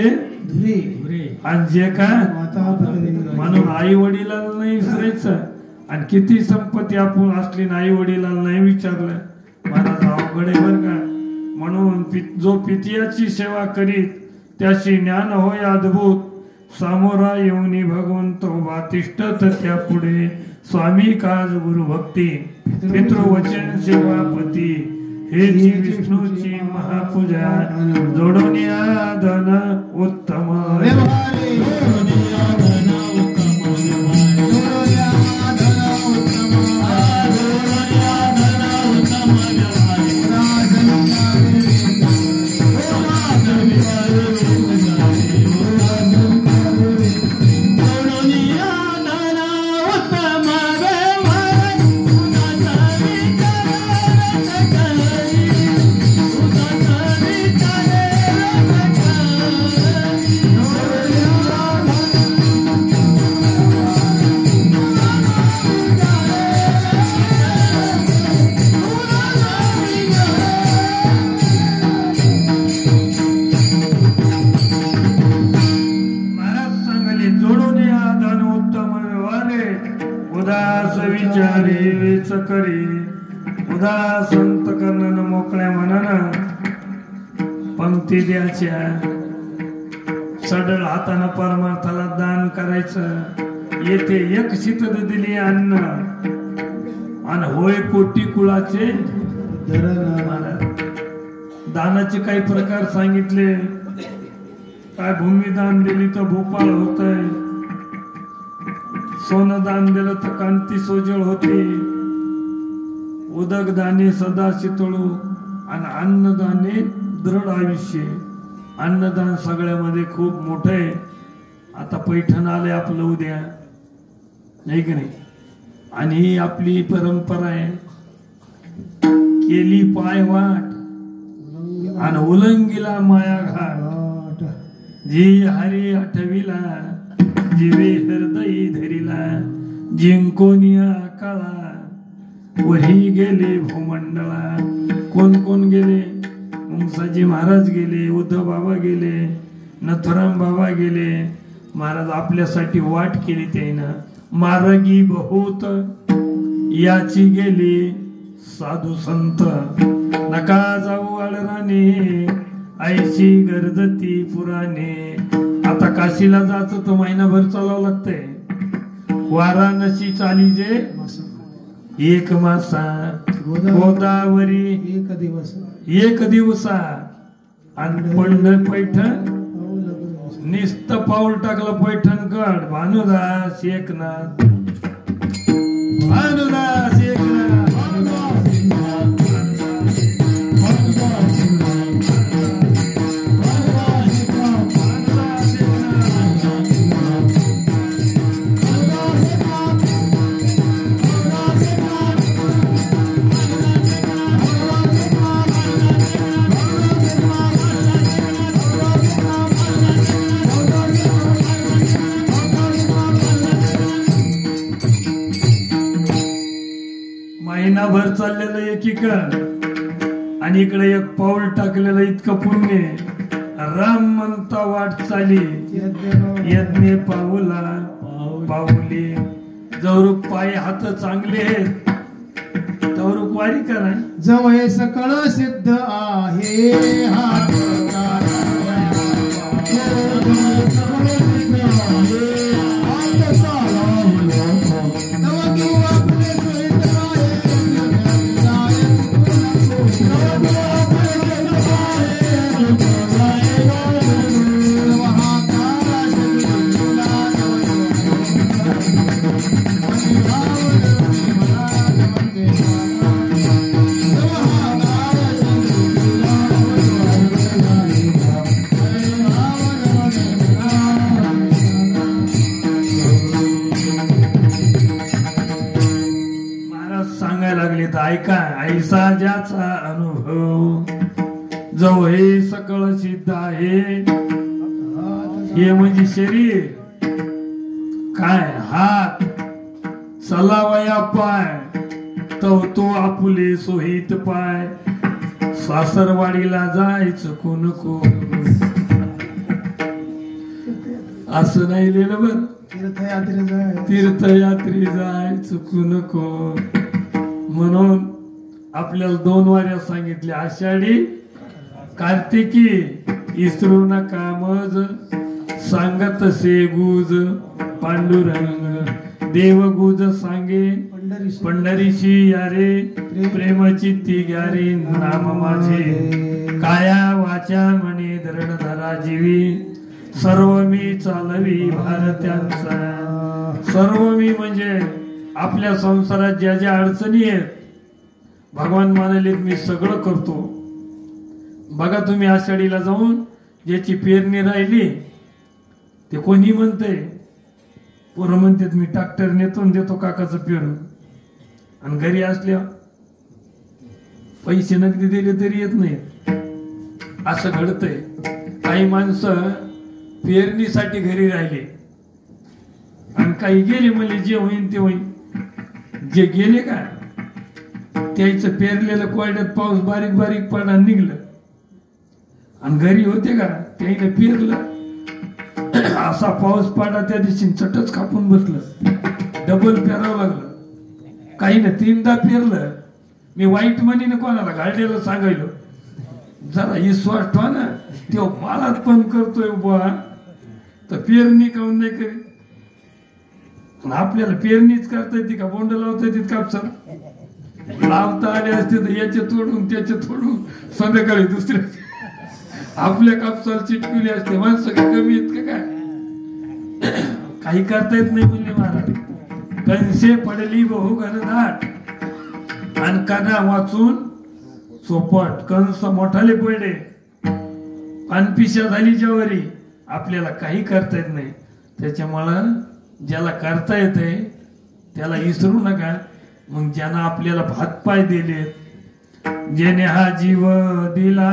आणि जे का म्हणून आई वडिलाला नाही विसरायचं. आणि किती संपत्ती आपण असली ना आई वडिलाला नाही विचारलं महाराज अवघड आहे बर का. म्हणून जो पितियाची सेवा करीत त्याशी ज्ञान होय अद्भुत. सामोरा येऊनी भगवंत उभा तिष्ठत त्या पुढे. स्वामी काज गुरु भक्ती पितृवचन सेवापती. हेची विष्णूची महापूजा जोडून या धन उत्तम. करी उदास संत कर्ण मोकळ्या मनानं पंक्ती द्यायच्या. सडळ हातानं परमार्थाला दान करायचं. येथे एक शीतद दिली अन्न आणि होय कोटी कुळाचे दानाचे काही प्रकार सांगितले. काय भूमिदान दिली तर भोपाळ होतय. सोनं दान दिलं तर कांती सोजळ होते. उदक दाने सदा शीतळू आणि अन्नदाने दृढ आयुष्य. अन्नदान सगळ्यामध्ये खूप मोठं आहे. आता पैठण आले आपलं उद्या नाही की नाही. आणि ही आपली परंपरा आहे. केली पाय वाट आणि उलंगीला माया घाट. जी हरी आठविला जीवे हृदयी धरिला. जिंकोनिया काळा वही गेले भूमंडळा. कोण कोण गेले? मुंगसाजी महाराज गेले, उद्धव बाबा गेले, नथुराम बाबा गेले. महाराज आपल्यासाठी वाट केली त्यानं. मार्गी बहुत याची गेली साधू संत. नका जाऊ आळराने आईची गर्दती पुराणे. आता काशीला जायचं तर महिनाभर चालावं लागतंय. वाराणसी चाली जे एक मासा. गोदावरी एक दिवसा. आणि पैठण निस्त पाऊल टाकलं पैठणकड. भानुदास एकनाथ भानुदास एकनाथ. महिनाभर चाललेलं एकीकड आणि इकडे एक पाऊल टाकलेलं इतकं पुण्य. राम म्हणता वाट चाली यज्ञ पाऊला पाऊली. जवरुक पाय हात चांगले आहेत तवरुक वारी करा. जवळ सकळ सिद्ध आहे हात ऐका. ऐसा ज्याचा अनुभव जो हे सकळ सिद्ध आहे. हे म्हणजे शरीर काय हात चलावया पाय तो आपुले सोहित पाय सासरवाडीला जायचं नको असं नाही लिहिलं बर. तीर्थयात्री जायचं नको म्हणून आपल्याला 2 वाऱ्या सांगितल्या, आषाढी कार्तिकी इसरू नका मज सांगत से गुज पांडुरंग देव गुज सांगे पंढरीशी यारे प्रेमाची ती ग्यारे नाम माझे काया वाचा म्हणे धरण धरा जीवी सर्व मी चालवी भारत्यांचा. सर्व मी म्हणजे आपल्या संसारात ज्या ज्या अडचणी आहेत भगवान म्हणाले मी सगळं करतो. बघा तुम्ही आषाढीला जाऊन ज्याची पेरणी राहिली ते कोणी म्हणते, पोरं म्हणतात मी ट्रॅक्टर नेतो देतो काकाचं पेरून, आणि घरी असल्या पैसे नगदी दिले तरी येत नाही. असं घडतंय. काही माणसं पेरणीसाठी घरी राहिले आणि काही गेले, म्हणजे जे होईल ते होईल. जे गेले का त्याचं पेरलेलं कोरड्यात पाऊस बारीक बारीक पडा निघलं, आणि घरी होते का त्याने पेरलं असा पाऊस पडा त्या दिवशी चटच कापून बसलं, डबल पेरावं लागलं. काही ना 3दा पेरलं. मी वाईट म्हणीने कोणाला गाडलेलं सांगायलो जरा विश्वास ठेवा ना, तो मालात पण करतोय बुवा तर पेरणी काऊन नाही करी. आपल्याला पेरणीच करता येते का, बोंड लावता येते कापसाला लावता आले असते तर याचे तोडून त्याचे तोडून संध्याकाळी दुसऱ्या आपल्या कापसाला चिटकवली असते. माणसं काही कमी आहेत का काय, काही करता येत नाही म्हणले महाराज. कंसे पडली बहु घनदाट आणि कदा वाचून चोपट. कंस मोठाले पडले पानपिशा झाली ज्यावरी आपल्याला काही करता येत नाही. त्याच्यामुळं ज्याला करता येते त्याला विसरू नका. मग ज्यानं आपल्याला हातपाय दिले, ज्याने हा जीव दिला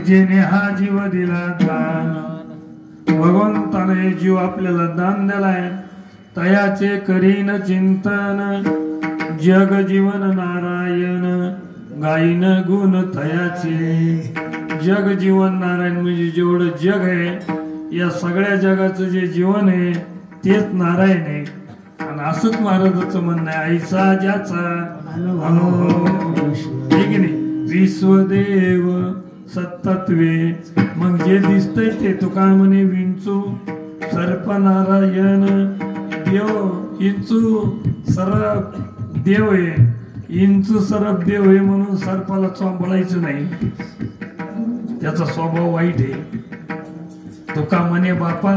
जेने हा जीव दिला दान. भगवंताने जीव आपल्याला दान दिलाय, तयाचे करीन चिंतन. जग जीवन नारायण गायन गुण तयाचे. जग जीवन नारायण म्हणजे जेवढं जग आहे या सगळ्या जगाचं जे जीवन आहे तेच नारायण आहे. आणि असंच महाराजाचं म्हणणं आहे, ऐसा ज्याचा अनुभव ठीक नाही विश्वदेव सत्तत्वे. मग जे दिसतंय ते तुका म्हणे विंचू सर्प नारायण देव. इंचू सरप देव आहे, इंचू सरप देव आहे म्हणून सर्पाला चोंबळायचं नाही, त्याचा स्वभाव वाईट आहे. तुका म्हणे बापा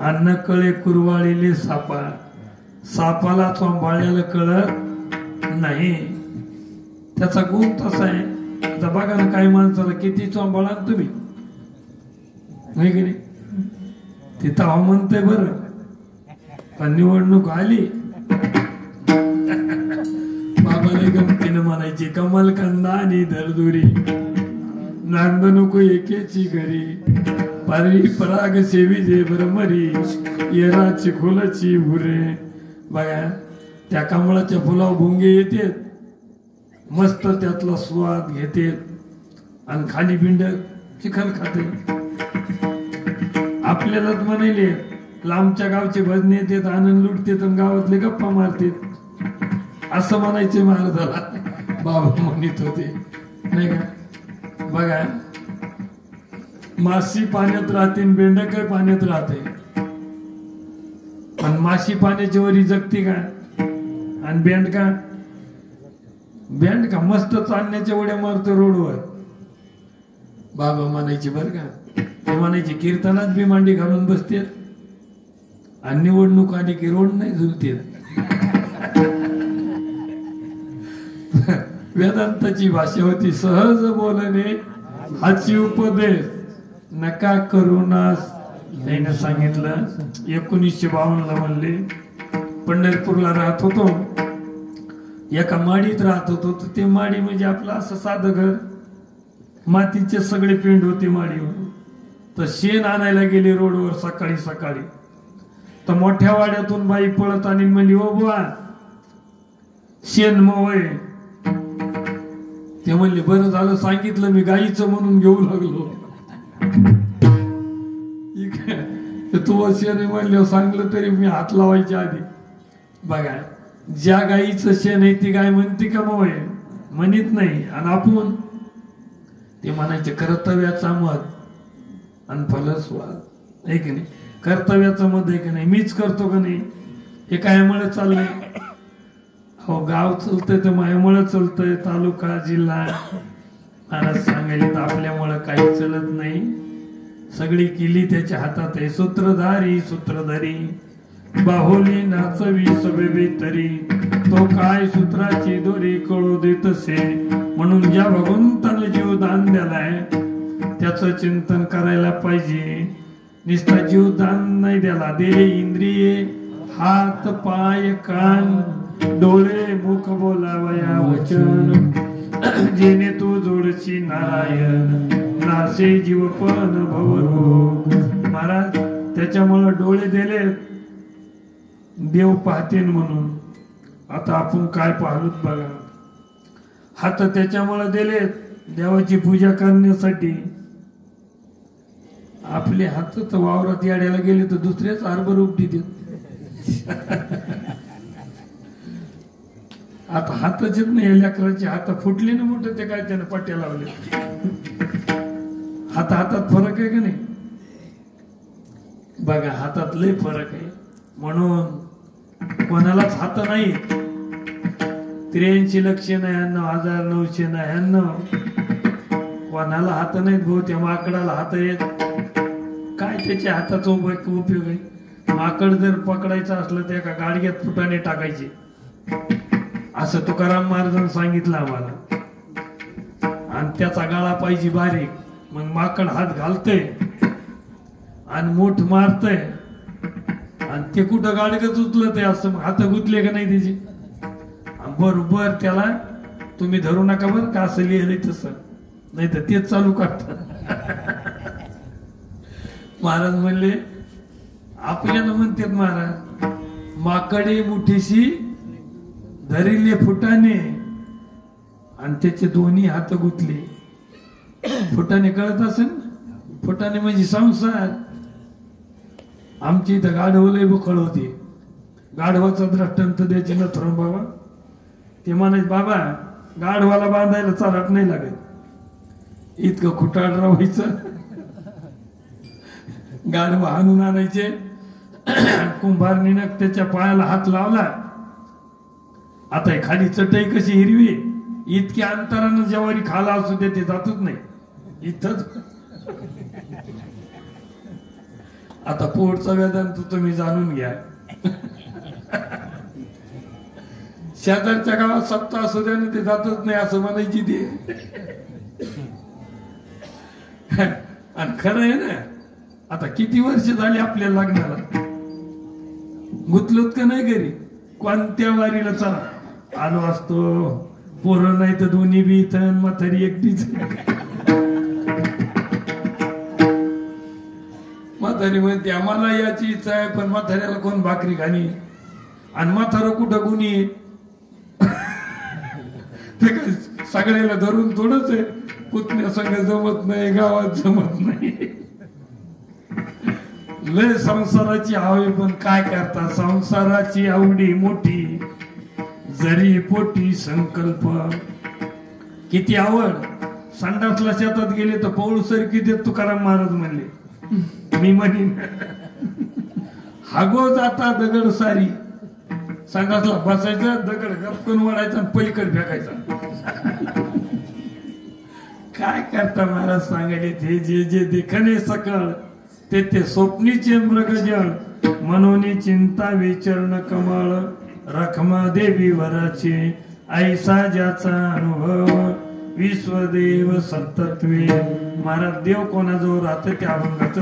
अन्न कळे कुरवाळीले सापा. सापाला चोंबाळलेलं कळत नाही, त्याचा गुण तसा आहे. आता बघा ना काही माणसाला किती चोंबाळा तुम्ही नाही की नाही. तिथं हा म्हणतंय बरं पण निवडणूक आली बाबाला गमतीनं म्हणायची कमल कंदा आणि दरदुरी नांद नको एकेची घरी पारी पराग सेवी जे भ्रमरी येराची फुलाची भुरे. बघा त्या कमळाच्या फुलावर भुंगे येते, मस्त त्यातला स्वाद घेते आणि खाली बिंड चिखल खाते. आपल्यालाच म्हणाले लांबच्या गावचे भजने येतात, आनंद लुटतेत आणि गावातले गप्पा मारतात असं म्हणायचे महाराजाला बाबा म्हणत होते नाही का. बघा माशी पाण्यात राहते, बेंडक पाण्यात राहते, पण माशी पाण्याच्या वरी जगते का आणि बेंड का मस्त चालण्याच्या उड्या मारतो रोडवर. बाबा म्हणायचे बर का, ते म्हणायचे कीर्तनात बी मांडी घालून बसते आणि निवडणूक आली की रोड नाही झुलते. वेदांताची भाषा होती सहज बोलणे हाची उपदेश नका करूनास. त्याने सांगितलं 1952 म्हणले पंढरपूरला राहत होतो, एका माडीत राहत होतो. तर ते माडी म्हणजे आपलं असं साधं घर, मातीचे सगळे पिंड होते माडीवर. तर शेण आणायला गेले रोडवर सकाळी सकाळी. तर मोठ्या वाड्यातून बाई पळत आणि म्हणली ओ बुवा शेण मवय. ते म्हणले बरं झालं सांगितलं, मी गाईचं म्हणून घेऊ लागलो. तू शेण म्हणले सांगलं तरी मी हात लावायच्या आधी. बघा ज्या गाईचं शेण आहे ती गाय म्हणते का मवय, म्हणत नाही. आणि आपण ते म्हणायचे कर्तव्याचा मत आणि फलस्वाद आहे की नाही. कर्तव्याचं मत आहे की नाही, मीच करतो का नाही, हे कायमुळे चाललंय. हो गाव चलतंय तर मायामुळे चलतंय, तालुका जिल्हा महाराज सांगायला तर आपल्यामुळं काही चलत नाही. सगळी केली त्याच्या हातात आहे. सूत्रधारी बाहुली नाचवी सभे तरी तो काय सूत्राची दोरी कळू देतसे. म्हणून ज्या भगवंतानं जीव दान द्यालाय त्याचं चिंतन करायला पाहिजे. निस्ता जीव दान नाही द्याला, दिले इंद्रिये हात पाय कान डोळे मुख बोलावया वचन. जेणे तू जोडशी नारायण नासे जीवपण भवरोग. महाराज त्याच्यामुळे डोळे दिले देव पाहतेन म्हणून. आता आपण काय पाहलोत बघा. हात त्याच्यामुळे दिले देवाची पूजा करण्यासाठी. आपले हात तर वावरात याड्याला गेले तर दुसऱ्याच हरभर उपटी देत. आता हाताचे नाही लेकराचे हात फुटले ना मोठे, ते काय त्याने पट्ट्या लावले. हातात फरक आहे का नाही. बघा हातात लय फरक आहे. म्हणून कोणालाच हात नाही. 83,99,999 कोणाला हात नाहीत भाऊ. त्या माकडाला हात येत काय, त्याच्या हाताचा उपयोग आहे. माकड जर पकडायचं असलं तर एका गाडग्यात फुटाने टाकायचे असं तुकाराम महाराजांनी सांगितलं आम्हाला. आणि त्याचा गळा पाहिजे बारीक. मग माकड हात घालतय आणि मूठ मारतय आणि ते कुठं गाडगत उचलत आहे असं हात गुतले का नाही त्याचे. बरोबर त्याला तुम्ही धरू नका बरं का असं लिहिलंय तसं, नाही तर तेच चालू करतात. महाराज म्हणले आपल्याला म्हणतात महाराज माकडे मुठीशी धरिले फुटाने आणि त्याचे दोन्ही हात गुतले. फुटाने कळत असेल, फुटाने म्हणजे संसार. आमची इथं गाढवलंय बुखळ होती. गाढवाचा दृष्टांत द्यायची न थोडं बाबा. ते म्हणायचे बाबा गाढवाला बांधायला चालत नाही लागत, इतकं खुटाळ राहायचं. गाढवा हाणून आणायचे. कुंभारणीनं त्याच्या पायाला हात लावला. आता खाली चटई कशी हिरवी, इतक्या अंतरानं ज्वारी खाला असू दे ते जातच नाही इथंच. आता पोटचा वेदांत तुम्ही जाणून घ्या. शेजारच्या गावात सप्ताह असू द्या ना ते जातच नाही असं म्हणायची ते. आणि खरं आहे ना. आता किती वर्ष झाली आपल्या लग्नाला, गुतलोत का नाही घरी. कोणत्या वारीला चला आलो असतो. पोरं नाही तर दोन्ही बी इथं, म्हातारी एकटीच. म्हातारी म्हणते आम्हाला याची इच्छा आहे, पण म्हाताऱ्याला कोण भाकरी खाणी आणि म्हातारं कुठं गुणी ते काय सगळ्याला धरून थोडंच आहे. पुतण्या संग जमत नाही, गावात जमत नाही. लय संसाराची हवी, पण काय करता संसाराची आवडी मोठी, जरी पोटी संकल्प. किती आवड. संडासला शेतात गेले तर पौळसर किती तुकाराम महाराज म्हणले. मी म्हणीन हागो जाता दगड सारी. संडासला बसायचं, दगड गपकन वडायचा आणि पलीकडे फेकायचा. काय करता महाराज सांगायले ते जे जे देखणे सकळ ते ते स्वप्नीचे मृगजळ. मनोनी चिंता विचरण कमळ. रखमा देवी वराचे ऐसा ज्याचा अनुभव. विश्वदेव सतत्वे. महाराज देव कोणाजवळ राहतं त्या अभंगाचं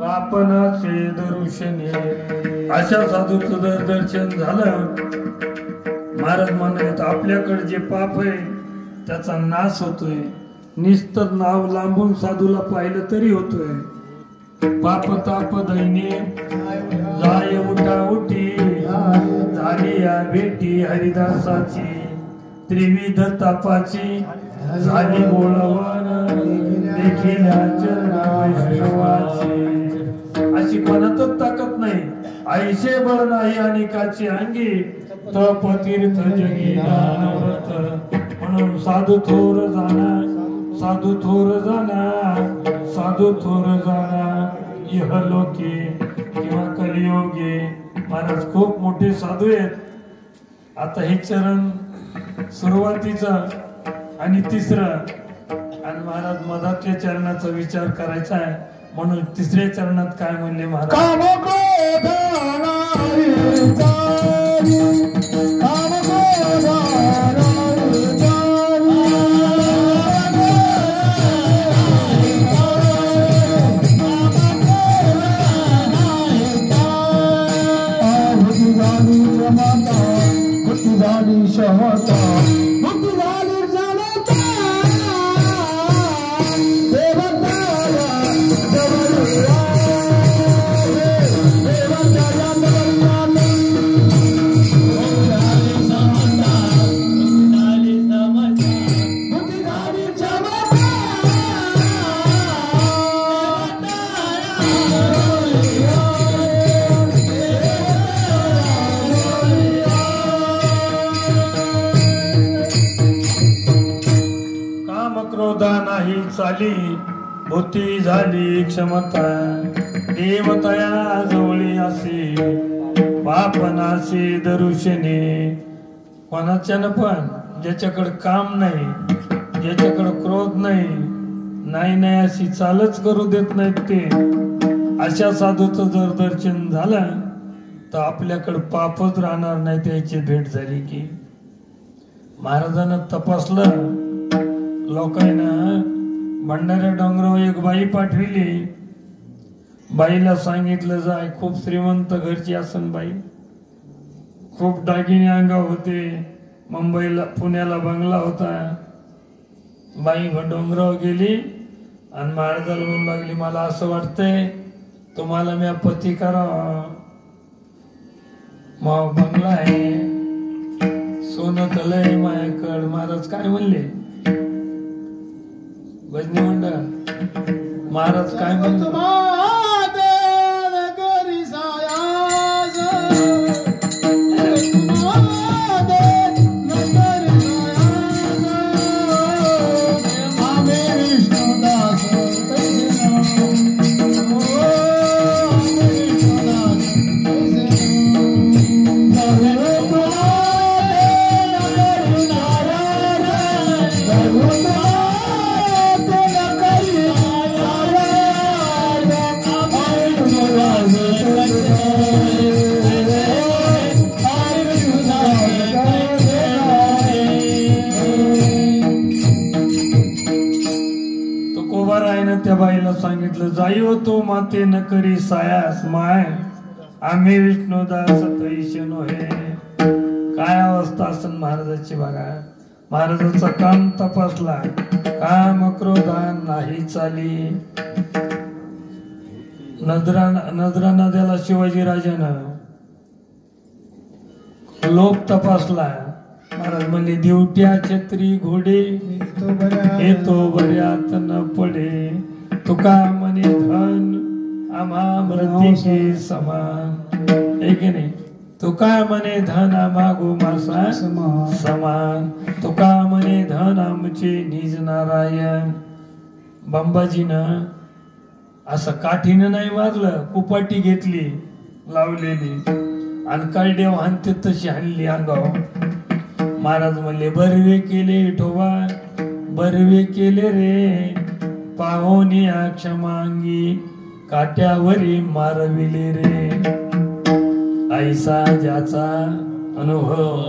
पापनाचे दरुशने. अशा साधूचं जर दर्शन झालं, महाराज म्हणत आपल्याकडे जे पाप आहे त्याचा नाश होतोय. निस्तर नाव लांबून साधूला पाहिलं तरी होतोय. पाप ताप दैने जाय उठा उठी. झाली या भेटी हरिदासाची. त्रिविध तापाची झाली बोळवण. देखील वैष्णवाची. अशी कोणातच ताकद नाही. ऐशे बळ नाही अनेकाची अंगी. तप तीर्थ जगी दानव्रत. म्हणून साधू थोर जाणार, साधू थोर जाणार, साधू थोर जाणार. इहलोके किंवा कलियोगे. महाराज खूप मोठे साधू आहेत. आता हे चरण सुरुवातीचं आणि तिसरं आणि महाराज मधातल्या चरणाचा विचार करायचा आहे. म्हणून तिसऱ्या चरणात काय म्हणले महाराज. नाही चाली भूती झाली क्षमता. देवतया जवळी असे पापनाशी दरुशने. कोणाच्यानं पण ज्याच्याकडे काम नाही, ज्याच्याकडे क्रोध नाही, नाही नाही अशी चालच करू देत नाहीत ते, अशा साधूचं जर दर्शन झालं तर आपल्याकडे पापच राहणार नाही त्याची भेट झाली की. महाराजांना तपासलं, लोकांना भंडाऱ्या डोंगरावर एक बाई पाठविली. बाईला सांगितलं जाय, खूप श्रीमंत घरची असन बाई, खूप दागिने अंगावर होते, मुंबईला पुण्याला बंगला होता. बाई डोंगरावर गेली आणि महाराजाला म्हणू लागली, मला असं वाटतंय तुम्हाला मी पती करावा, मग बंगला आहे, सोनं तलय माझ्याकडं. महाराज काय म्हणले? भजनी मंडळ महाराज काय म्हणले? त्या बाईला सांगितलं, जाई हो तू माते न करी सायास माय, आम्ही विष्णुदास तैशनो हे. काय अवस्था असन महाराजाची बघा. महाराजाचा काम तपासला, काम क्रोधान नाही चाली. नजरा नद्याला शिवाजी राजानं लोक तपासला. महाराज म्हणले, दिवट्या छत्री घोडे येतो बऱ्यात न पडे, तुका म्हणे धन आम्हा मृत्यूशी समान. हे की नाही? तुका म्हणे धन आम्हा गोमासा समान, तुका म्हणे धन आमचे निज नारायण. बाबाजीनं असं काठीनं नाही मारलं, कुपाटी घेतली लावलेली आणि कळडेव हाणते तशी हाणली अंगावर. महाराज म्हणले, बरवे केले विठोबा, बरवे केले रे, पाहोनी क्षमांगी काट्यावरी मारविले रे. ऐसा ज्याचा अनुभव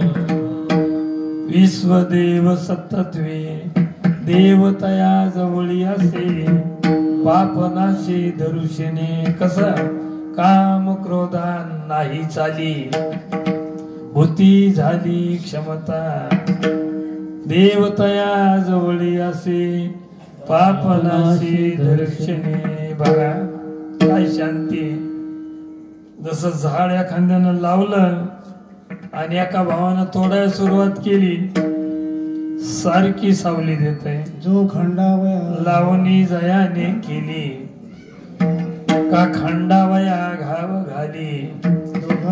विश्वदेव सत्तत्वे, देवतया जवळी असे, पापनाशी दरुषणे. कस? काम क्रोधा नाही चाली, होती झाली क्षमता, देवतया जवळी असे, पापनाशी दर्शने. बघा काय शांती. जसं झाड एखाद्यानं लावलं आणि एका भावानं तोडायला सुरुवात केली, सारखी सावली देत आहे. जो खंडावया लावणी जयाने केली, का खंडावया घाव घाली,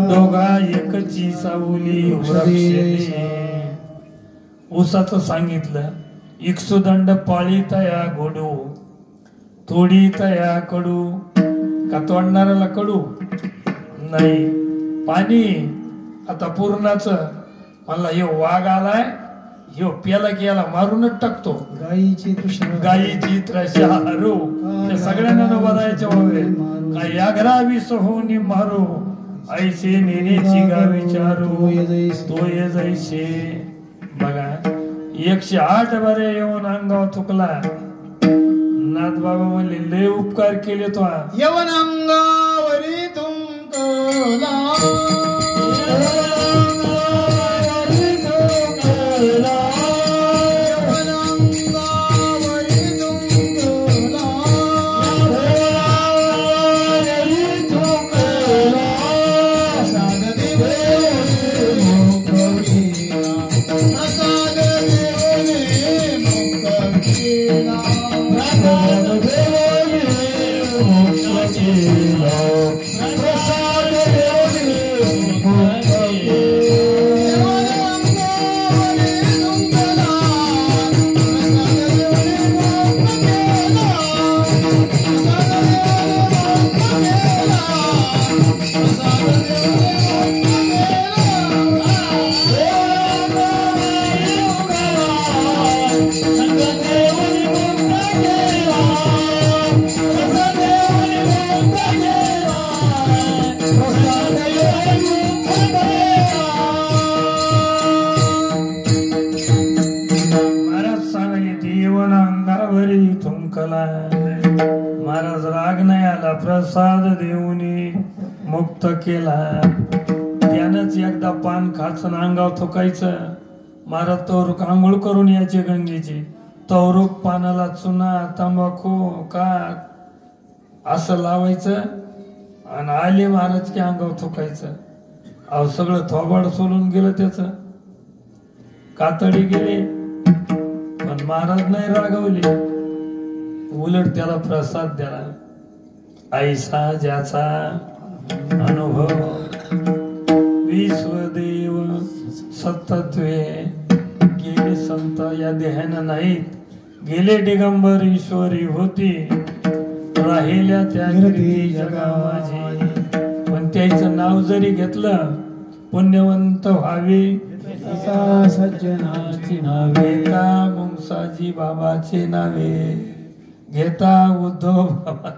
दोघा एकची सावली वृक्षे. ऊसाचं सांगितलं, इक्सुदंड पाळी तया गोडू, थोडी तया कडू. का तोडणाऱ्याला कडू नाही. पाणी आता पूर्णाच मला हे वाघ आलाय, ह्यो प्याला की याला मारूनच टाकतो. गायीची त्रशारू त्या सगळ्यांना बरायच्या वगैरे. काय याग्रावी सोहोनी मारू, ऐसे नेनेची गाविचारू, तो ये जैसे. बघा 108 बरे येऊन अंगावर थुकला. नाथ बाबा म्हणले, लय उपकार केले तो. यवन अंगावरी तुमकला, प्रसाद महाराज सांगायचे ते येऊन अंगावरी थुंकला. महाराज राग नाही आला, प्रसाद देऊनी मुक्त केला. त्यानंच एकदा पान खाचन अंगावर थुकायचं. महाराज तवरूक आंघोळ करून यायचे गंगेची. तवरूक पानाला चुना तंबाखू काट असं लावायचं आणि आले महाराज की अंगावर थुकायचं. अहो सगळं थोबाड सोलून गेलं त्याच, कातडी गेली. पण महाराज नाही रागवले, उलट त्याला प्रसाद दिला. ऐसा ज्याचा अनुभव विश्वदेव सतत्वे. गेले संत या देहानं नाहीत, गेले दिगंबर ईश्वरी होती. राहिल्या त्या कीर्ती जगामाजी. पण त्याचं नाव जरी घेतलं, पुण्यवंत व्हावे सज्जनाची नावे. घेता मुंगसाजी बाबाचे नावे, घेता उद्धव बाबा,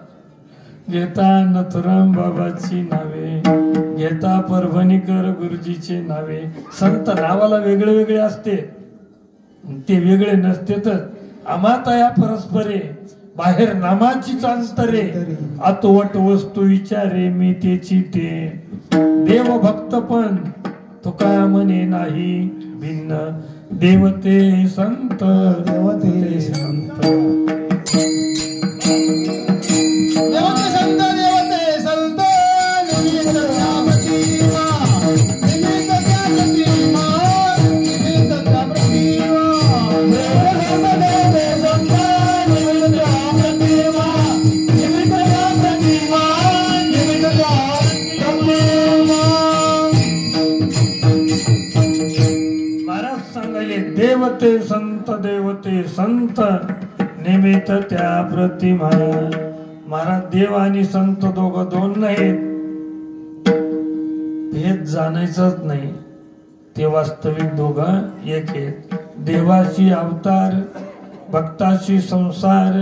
घेता नथुराम बाबाची नावे, घेता परभणीकर गुरुजीचे नावे. संत नावाला वेगळे वेगळे असते, ते वेगळे नसतेतच. आम्हाता या परस्परे बाहेर नामाचीच अंतरे. आतोवट वस्तू विचारे मी त्याची ते. देव भक्त पण तुका म्हणे नाही भिन्न. देवते संत देवते संत. देवते संत देवते संत निमित्त त्या प्रतिमा. निमित्त त्या प्रतिमा. निमित्त त्या प्रतिमा. देवते संत निमित्त त्या प्रतिमा. निमित्त त्या प्रतिमा. निमित्त त्या प्रतिमा. महाराज सांगायले देवते संत निमित्त त्या प्रतिमा. महाराज देव आणि संत दोघं दोन नाहीत, भेद जाणायचंच नाही. ते वास्तविक दोघं एक आहेत. देवाशी अवतार, भक्ताशी संसार,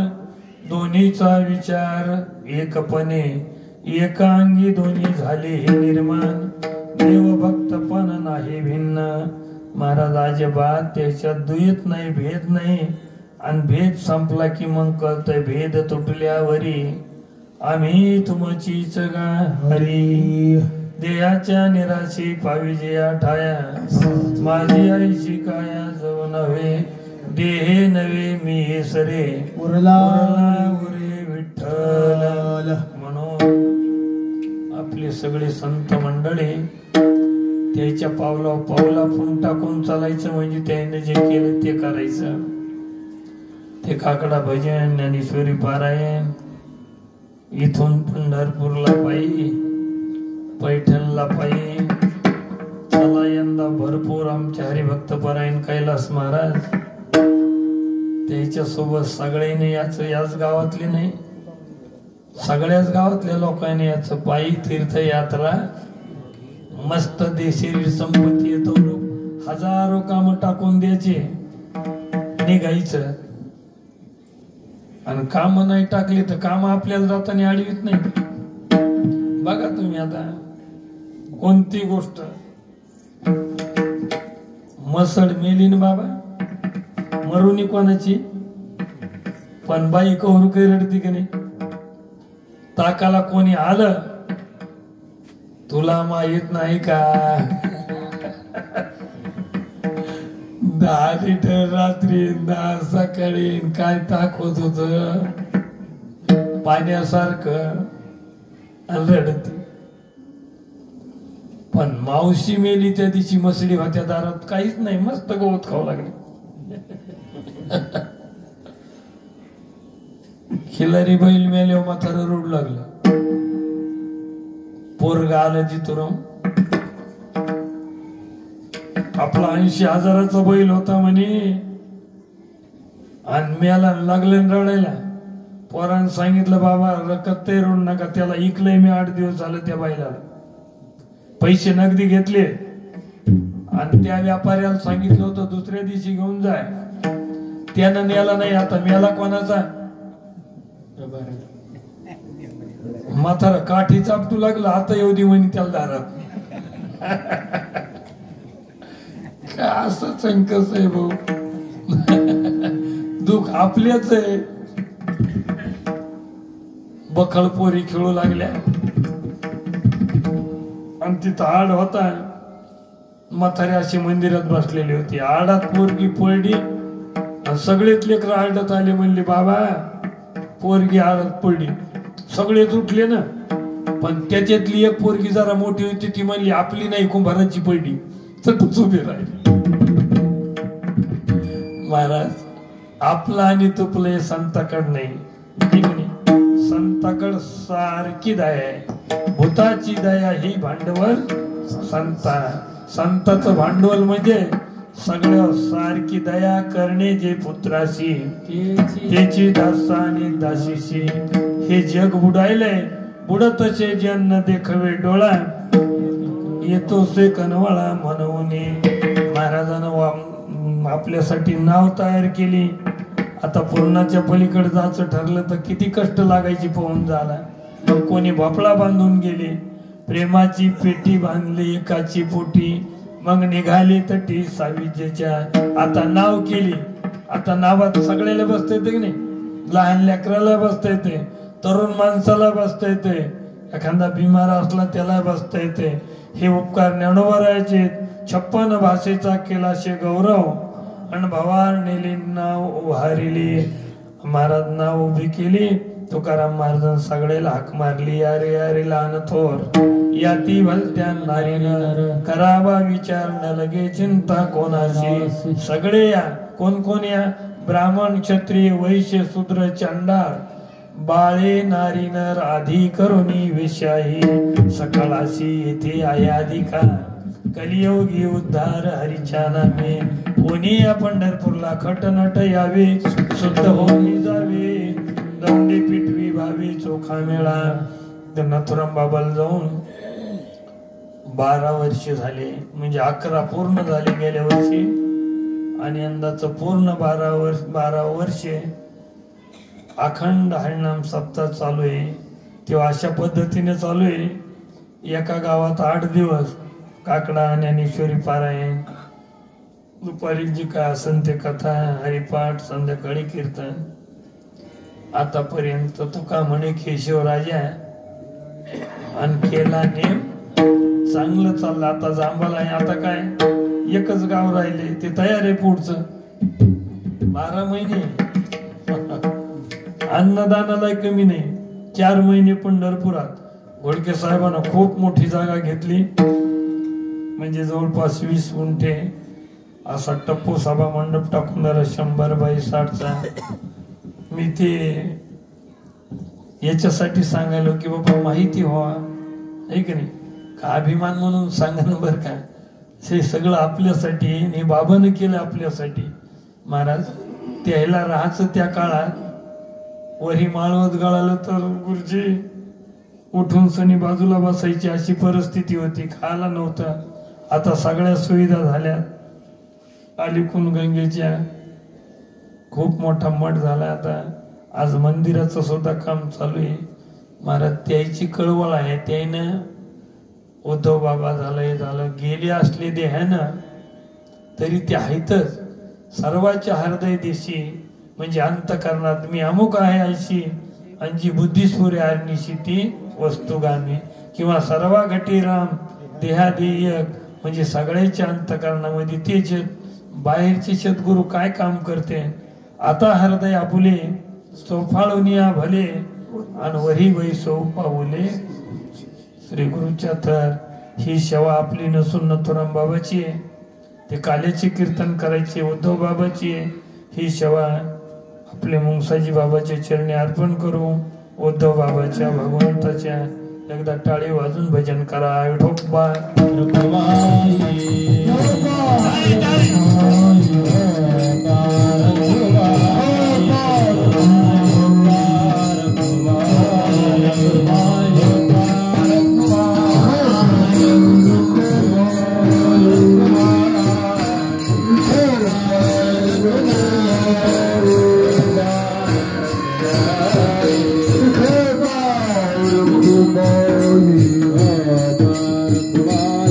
दोन्हीचा विचार एकपणे. एकांगी दोन्ही झाले हे निर्माण. देव भक्त पण नाही भिन्न. महाराज अजिबात त्याच्यात दुयत नाही, भेद नाही. आणि भेद संपला की मग कळतंय भेद तुटल्यावरी. आम्ही तुमचीच गा हरी. देहाच्या निराशी पाविजे ठाया. माझी आईची काया जव नव्हे. देहे नव्हे मी हे सरे. उरला उरे विठ्ठल. म्हणून आपले सगळे संत मंडळी त्याच्या पावला पावला फून टाकून चालायचं. म्हणजे त्याने जे केलं ते करायचं. ते काकडा भजन, ज्ञानेश्वरी पारायण, इथून पंढरपूरला पायी, पैठणला पायी. चला यंदा भरपूर आमचे हरिभक्त पारायण कैलास महाराज. त्याच्या सोबत सगळ्यांनी याच गावातले नाही, सगळ्याच गावातल्या लोकांनी याच पायी तीर्थयात्रा. मस्त देशेरी संपत्ती येतो. हजारो काम टाकून द्यायचे, निघायचं. आणि काम नाही टाकली तर काम आपल्याला जाताना अडवीत नाही. बघा तुम्ही आता कोणती गोष्ट. मसड मेलीन बाबा, मरुनी कोणाची, पण बाई कहरू काही रडती की नाही. ताकाला कोणी आलं, तुला माहित नाही का 10 लिटर रात्री 10 सकाळी काय ताक होत होत पाण्यासारखं रडती. पण मावशी मेली त्या दिवशी मसडी होत्या दारात, काहीच नाही, मस्त गवत खाऊ लागले. खिलारी बैल मेल्यावर म्हातारं रोड लागलं. पोरगा आलं जिथून, आपला 80,000चा बैल होता म्हणे, आणि मेला लागलं रडायला. पोरानं सांगितलं बाबा रकत ते रोड नका, त्याला इकलंय मी 8 दिवस झालं त्या बैलाला. पैसे नगदी घेतले आणि त्या व्यापाऱ्याला सांगितलं होतं दुसऱ्या दिवशी घेऊन जाय. त्यानं नेला नाही. आता मेला कोणाचा, म्हातारा काठी चापटू लागला. आता येऊ दे म्हणे त्याला दारात. का असं चंकस आहे भाऊ. दुःख आपल्याच आहे. बखळ पोरी खेळू लागल्या आणि तिथं आड होता. म्हातारी अशी मंदिरात बसलेली होती. आडात पोरगी पडली आणि सगळेच लेकर आडत आले. म्हणले बाबा पोरगी आडत पडली. सगळेच उठले ना, पण त्याच्यातली एक पोरगी जरा मोठी होती. ती म्हणली आपली नाही कुंभाराची पडली. चटूच उभी राहिली. महाराज आपला आणि तुपले संताकड नाही. ठीक नाही. संताकड सारखी दया आहे. भूताची दया ही भांडवल संता. संताचं भांडवल म्हणजे सगळ्या सारखी दया करणे जे पुत्राशी त्याची दासा आणि दासीशी. हे जग बुडायलंय. बुडतसे जन न देखवे डोळा येतो से कनवाळा म्हणून. महाराजानं आपल्यासाठी नाव तयार केली. आता पूर्णाच्या पलीकडे जायचं ठरलं तर किती कष्ट लागायची पोहून झाला. मग कोणी भोपळा बांधून गेले. प्रेमाची पेटी बांधली एकाची पोटी. मग निघाली तटी साविजेच्या. आता नाव केली. आता नावात सगळ्याला बसता येते की नाही. लहान लेकराला बसता येते, तरुण माणसाला बसता येते, एखादा बिमार असला त्याला बसता येते. हे उपकार ज्ञानोबारायाचे. 56 भाषेचा केला शे गौरव आणि भवार नेली नाव उभारिली. महाराज नाव उभी केली. तुकाराम महाराजांनी सगळ्याला हाक मारली. अरे अरे लहान थोर याती भलत्या नारीनं करावा विचार न लगे चिंता कोणाची. सगळे या. कोण कोण या. ब्राह्मण क्षत्रिय वैश्य शूद्र चांडाळ बाळे नारी नर आधी करुणी विषाही. सकाळाशी येथे आयाधिका कलियोगी उद्धार हरीच्या नामे. कोणी या पंढरपूरला खटनट यावे शुद्ध होऊन जावे. दंडी पिटवी भावी चोखा मेळा. नथुराम बाबाला जाऊन 12 वर्ष झाले. म्हणजे 11 पूर्ण झाले गेल्या वर्षी आणि यंदाचं पूर्ण 12 वर्षे अखंड हरिनाम सप्ताह चालू आहे. तेव्हा अशा पद्धतीने चालू आहे. एका गावात 8 दिवस काकडा ज्ञानेश्वरी पारायण. दुपारी जी काय असन ते कथा हरिपाठ, संध्याकाळी कीर्तन. आतापर्यंत तुका म्हणे केशव राजा आणि केला नेम चांगलं चाललं. आता जांभल आहे. आता काय एकच गाव राहिले ते तयार आहे पुढचं. 12 महिने अन्नदानाला कमी नाही. 4 महिने पंढरपुरात घोडके साहेबांना खूप मोठी जागा घेतली. म्हणजे जवळपास 20 गुंठे असा टप्पू सभा मंडप टाकून 100 बाय 60चा. मी ते याच्यासाठी सांगायलो की बाबा माहिती व्हावा आहे की नाही. का अभिमान म्हणून सांगा ना बरं का. हे सगळं आपल्यासाठी. हे बाबानं केलं आपल्यासाठी. महाराज त्याला राहायचं त्या काळात. वरी माळवत गळालं तर गुरुजी उठून सनी बाजूला बसायची अशी परिस्थिती होती. खायला नव्हतं. आता सगळ्या सुविधा झाल्या. अलीकून गंगेच्या खूप मोठा मठ झाला. आता आज मंदिराचं सुद्धा काम चालू आहे. महाराज त्याची कळवळ आहे. त्यानं उद्धव बाबा झालं हे झालं गेले असले दे आहे ना तरी ते आहेतच. सर्वाच्या हृदय देशी म्हणजे अंतकरणात मी अमुक आहे अशी आणि जी बुद्धिस्फुरे आरणीशी ती वस्तुगामी किंवा सर्वा घटी राम देहादेयक म्हणजे सगळ्याच्या अंतकरणामध्ये तेच. बाहेरचे सद्गुरु काय काम करते. आता हृदय आपुले सोफाळुनिया भले आणि वही वही सोपावले. श्री गुरुच्या तर ही सेवा आपली नसून नथुराम बाबाची आहे. ते काल्याचे कीर्तन करायचे उद्धव बाबाची आहे. ही सेवा आपले मुंगसाजी बाबाच्या चरणी अर्पण करू. उद्धव बाबाच्या भगवंताच्या एकदा टाळी वाजून भजन करा. विठोबा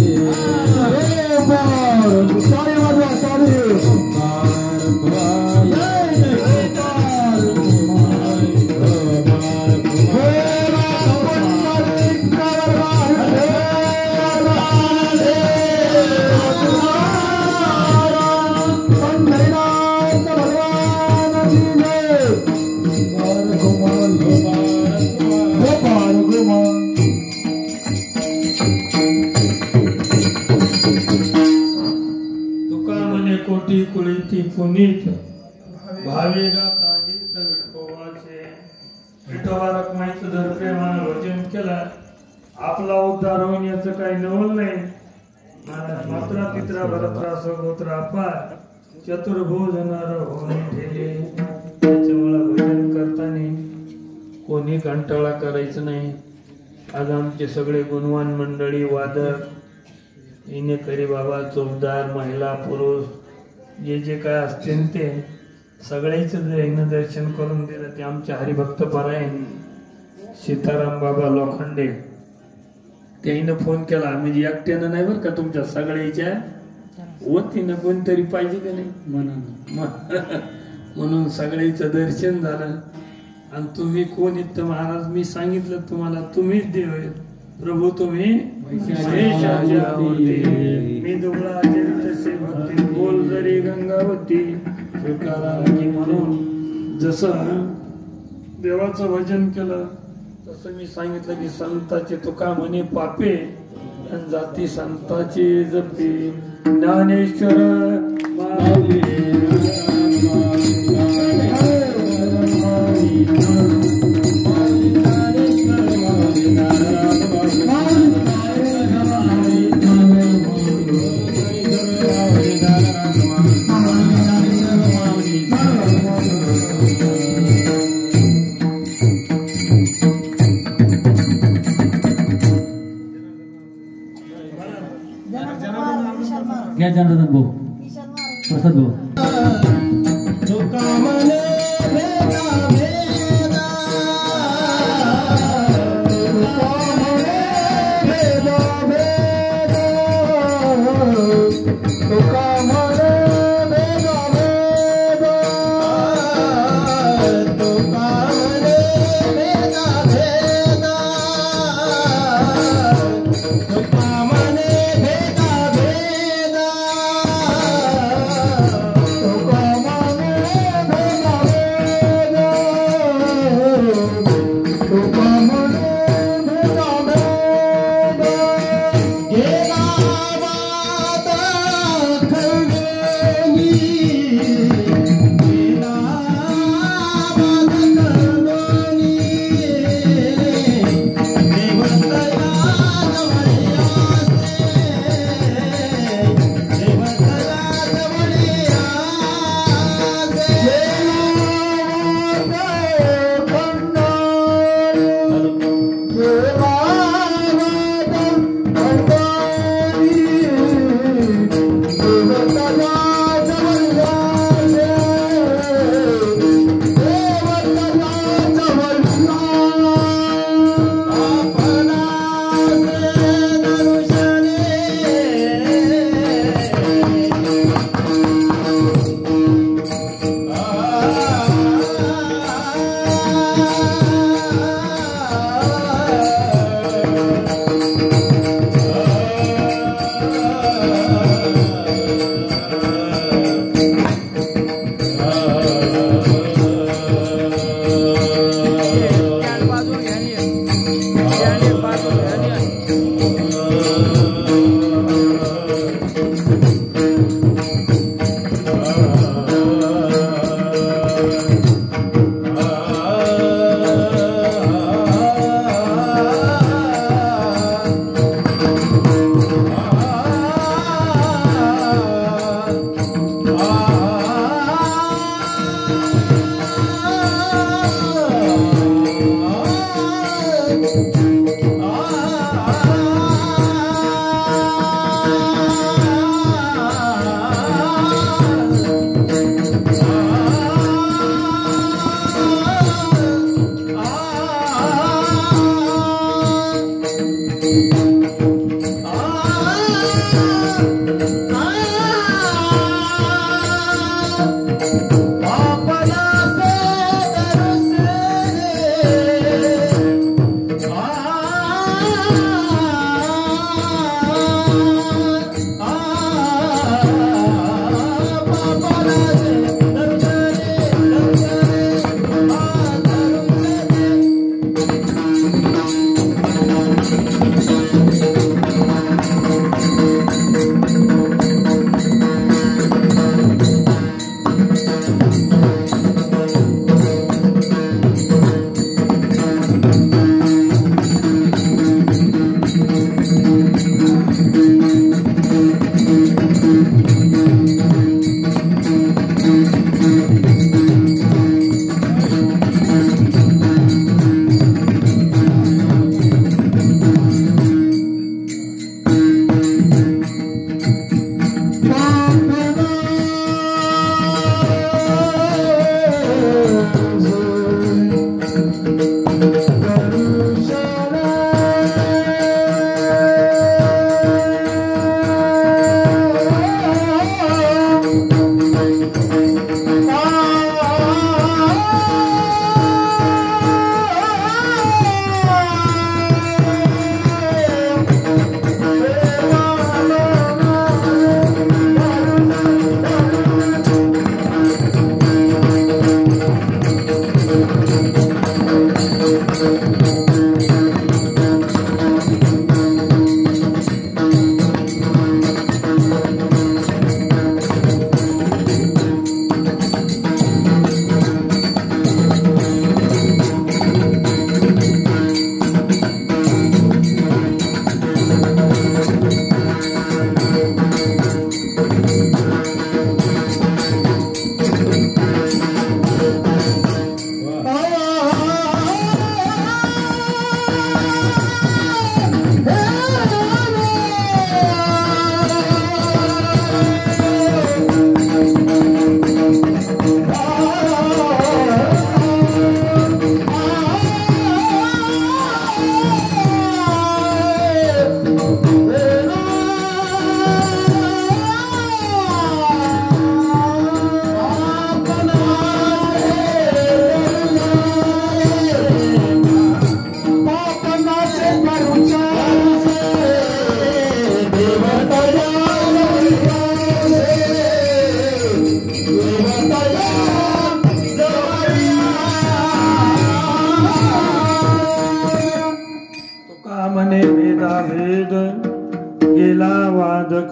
Oh, प्रीती पुनीत भावे गातांगीत विठोबाचे. विठोबा रखमाईचं जर प्रेमानं भजन केलं आपला उद्धार होऊन याचं काही नवल नाही. मात्रा पित्रा भरत्रा सगोत्रा अपार चतुर्भुज नर होऊन ठेले. त्याच्यामुळे भजन करताना कोणी कंटाळा करायचं नाही. आज आमचे सगळे गुणवान मंडळी वादक इनेकरी बाबा चोपदार महिला पुरुष जे जे काय असतील ते सगळ्याचं जैन दर्शन करून दिलं. ते आमचे हरिभक्त परायण सीताराम बाबा लोखंडे त्याईनं फोन केला. म्हणजे एकट्यानं नाही बरं का तुमच्या सगळ्याच्या वतीनं कोणतरी पाहिजे का नाही म्हणून सगळ्याचं दर्शन झालं. आणि तुम्ही कोण इथं महाराज मी सांगितलं तुम्हाला तुम्हीच देव आहेत प्रभू तुम्ही मी दुबळा तसे भक्ती बोल जरी गंगावती तुकाराम म्हणून जसं देवाचं भजन केलं तसं मी सांगितलं की संताचे तुका म्हणे पापे आणि जाती संताची जपी. ज्ञानेश्वर क्या जनार्दन भाऊ प्रसाद भाऊ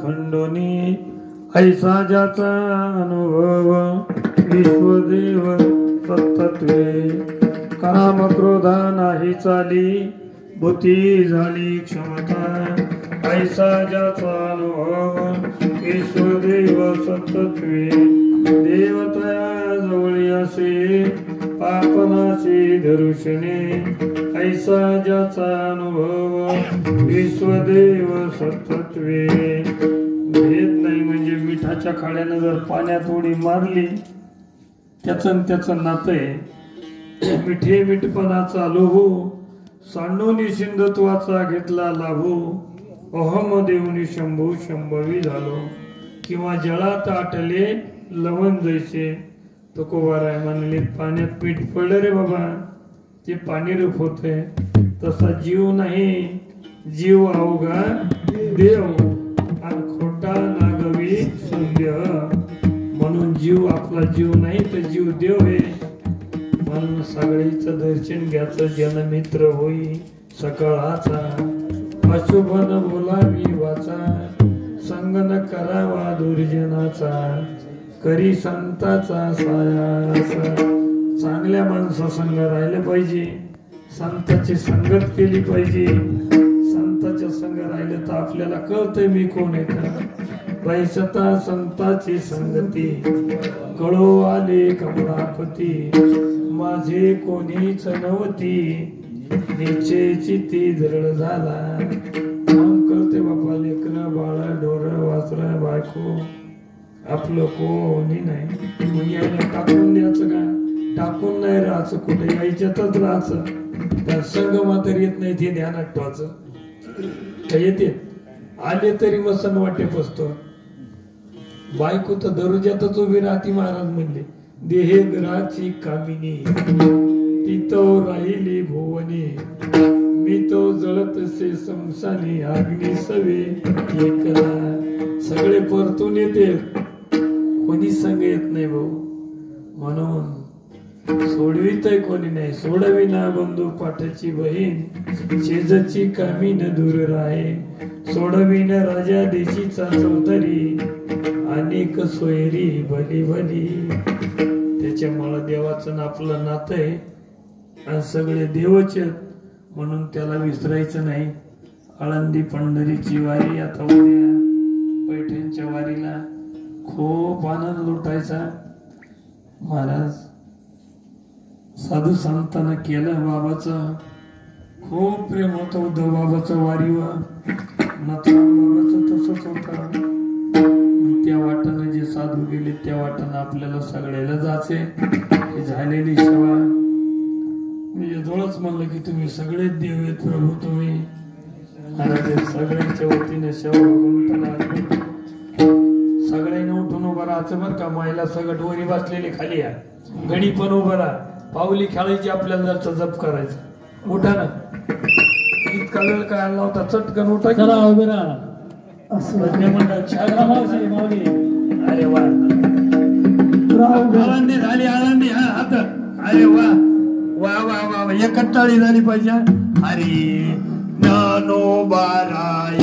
खंडोनी ऐसा ज्याचा अनुभव विश्वदेव सत्तत्वे काम क्रोधा नाही चाली बुद्धी झाली क्षमता ऐसा ज्याचा अनुभव विश्वदेव सत्तत्वे देवतया जवळी असे पापनाची दर्शने ऐसा ज्याचा अनुभव विश्वदेव सत्तत्वे भेद नाही म्हणजे मिठाच्या खाड्यानं जर पाण्यात उडी मारली त्याचं नातं आहे मिठे मिठपणाचा लोभो सांडोनी सिंधत्वाचा घेतला लाभो अहम देवनी शंभू शंभवी झालो किंवा जळात आटले लवण जैसे तुकोबाराय म्हणले पाण्यात पीठ पडलं रे बाबा ते पाणी रूप होते तसा जीव नाही जीव अवघा देव आणि खोटा नागवी सुंद्य म्हणून जीव आपला जीव नाही तर जीव देव आहे म्हणून सगळीचं दर्शन घ्यायचं जनमित्र होई सकाळाचा अशुभन बोलावी वाचा संग न करावा दुर्जनाचा करी संताचा साया चांगल्या माणसा संग राहिले पाहिजे संताची संगत केली पाहिजे संताच्या संग राहिले तर आपल्याला कळतंय मी कोण आहे का पैसता संताची संगती कळो आले कमळापती माझे कोणीच नव्हती निचेची ती धरड झाला मग कळते बापा लेकर बाळ ढोर वासर बायको आपलं कोणी नाही मग यायला टाकून द्यायचं का टाकून नाही राहायचं कुठे यायच्यातच राहायचं त्या संघ मात्र येत नाही ते ध्यानात ठेवायचं येते आले तरी मग सण वाटे पसतो बायको तर दरुजातच उभी राहती महाराज म्हणले देहे ग्राची कामिनी तिथं राहिली भुवनी मी तो जळत से समसानी अग्नी सवे एकला सगळे परतून येते कोणी संग येत नाही भाऊ म्हणून सोडवितय कोणी नाही सोडविना बंधू पाठाची बहीण शेजाची कामी न दूर राहे सोडविन राजा देशीचा चौधरी अनेक सोयरी भली भली त्याच्यामुळे देवाचं आपलं नातं आहे आणि सगळे देवच म्हणून त्याला विसरायचं नाही आळंदी पंढरीची वारी आता उद्या पैठणच्या वारीला खूप आनंद लुटायचा महाराज साधू संतांना केलं बाबाचं खूप प्रेम होतं उद्धव बाबाचं वारीवर नाथराम बाबाचं तसंच होतं त्या वाटानं जे साधू गेले त्या वाटानं आपल्याला सगळ्याला जायचे ही झालेली सेवा मी जवळच म्हणलं की तुम्ही सगळेच देव आहेत प्रभू तुम्ही सगळ्यांच्या वतीने सेवा भगवंताला सगळ्यांनी उठून उभं राहायचं बरं का महिला सगळं वरी बसलेली खाली या गणी पण उभं राहा पावली खेळायची आपल्याला जर जप करायचं उठा ना इतका वेळ काय आला होता चटकन उठा चला उभे राहा अरे वा आळंदी झाली आळंदी हा आता अरे वा वा वा वा वा एकच टाळी झाली पाहिजे अरे ज्ञानोबाराय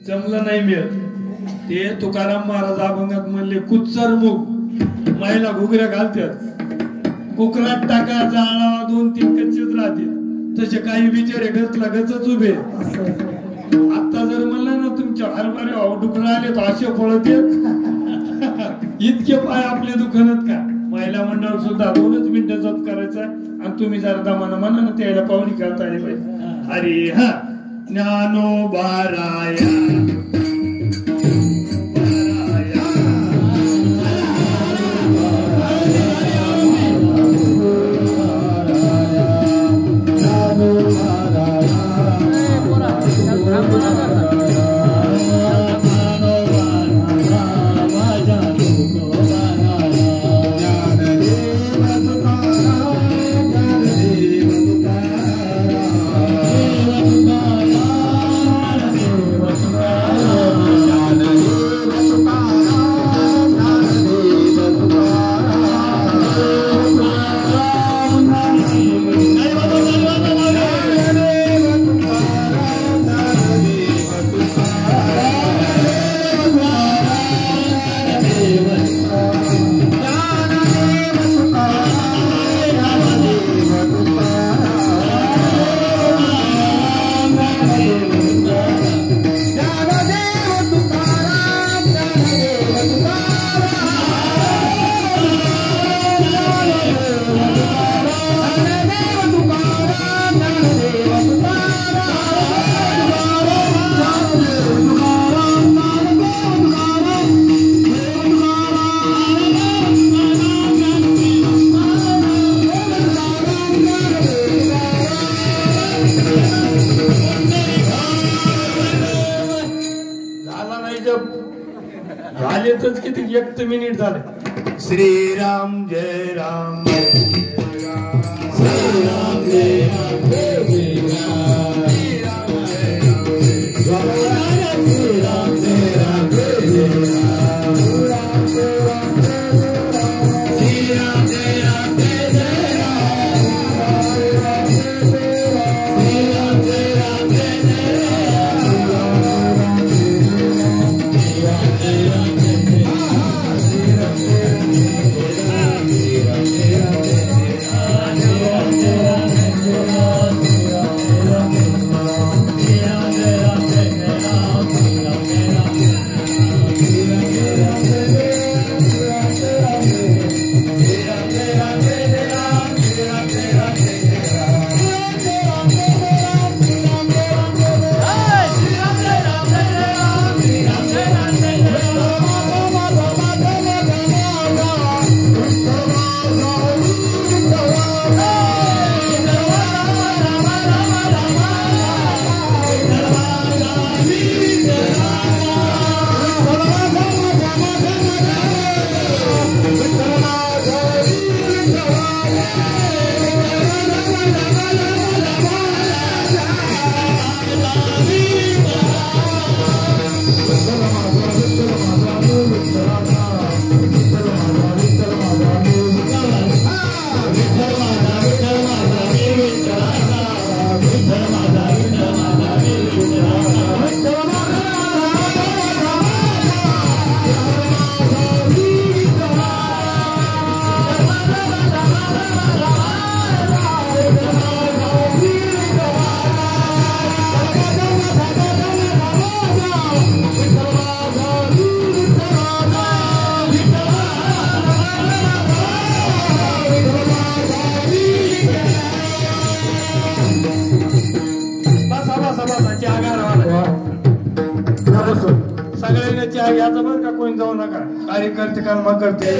जमलं नाही मिळत ते तुकाराम महाराज अभंगात म्हणले कुच्चर मुग महिला घुगऱ्या घालतात कुकरात टाका जाळावा 2-3 कच्चेच राहते तसे काही बिचारे गचला गचच उभे आता जर म्हणलं ना तुमच्या हरभरे डुकर आले तर असे पळत येत इतके पाय आपल्या दुकानात का महिला मंडळ सुद्धा 2च मिनिटं जप करायचं आणि तुम्ही जरा दमानं म्हणा ना त्याला पाहुणी करता आली पाहिजे अरे हा ज्ञानोबाराया झालेतच किती 1 मिनिट झाले श्रीराम जय राम श्रीराम जय राम सगळ्यांना चहा घ्यायचा बरं का कोणी जाऊ नका कार्यकर्ते कर्म करते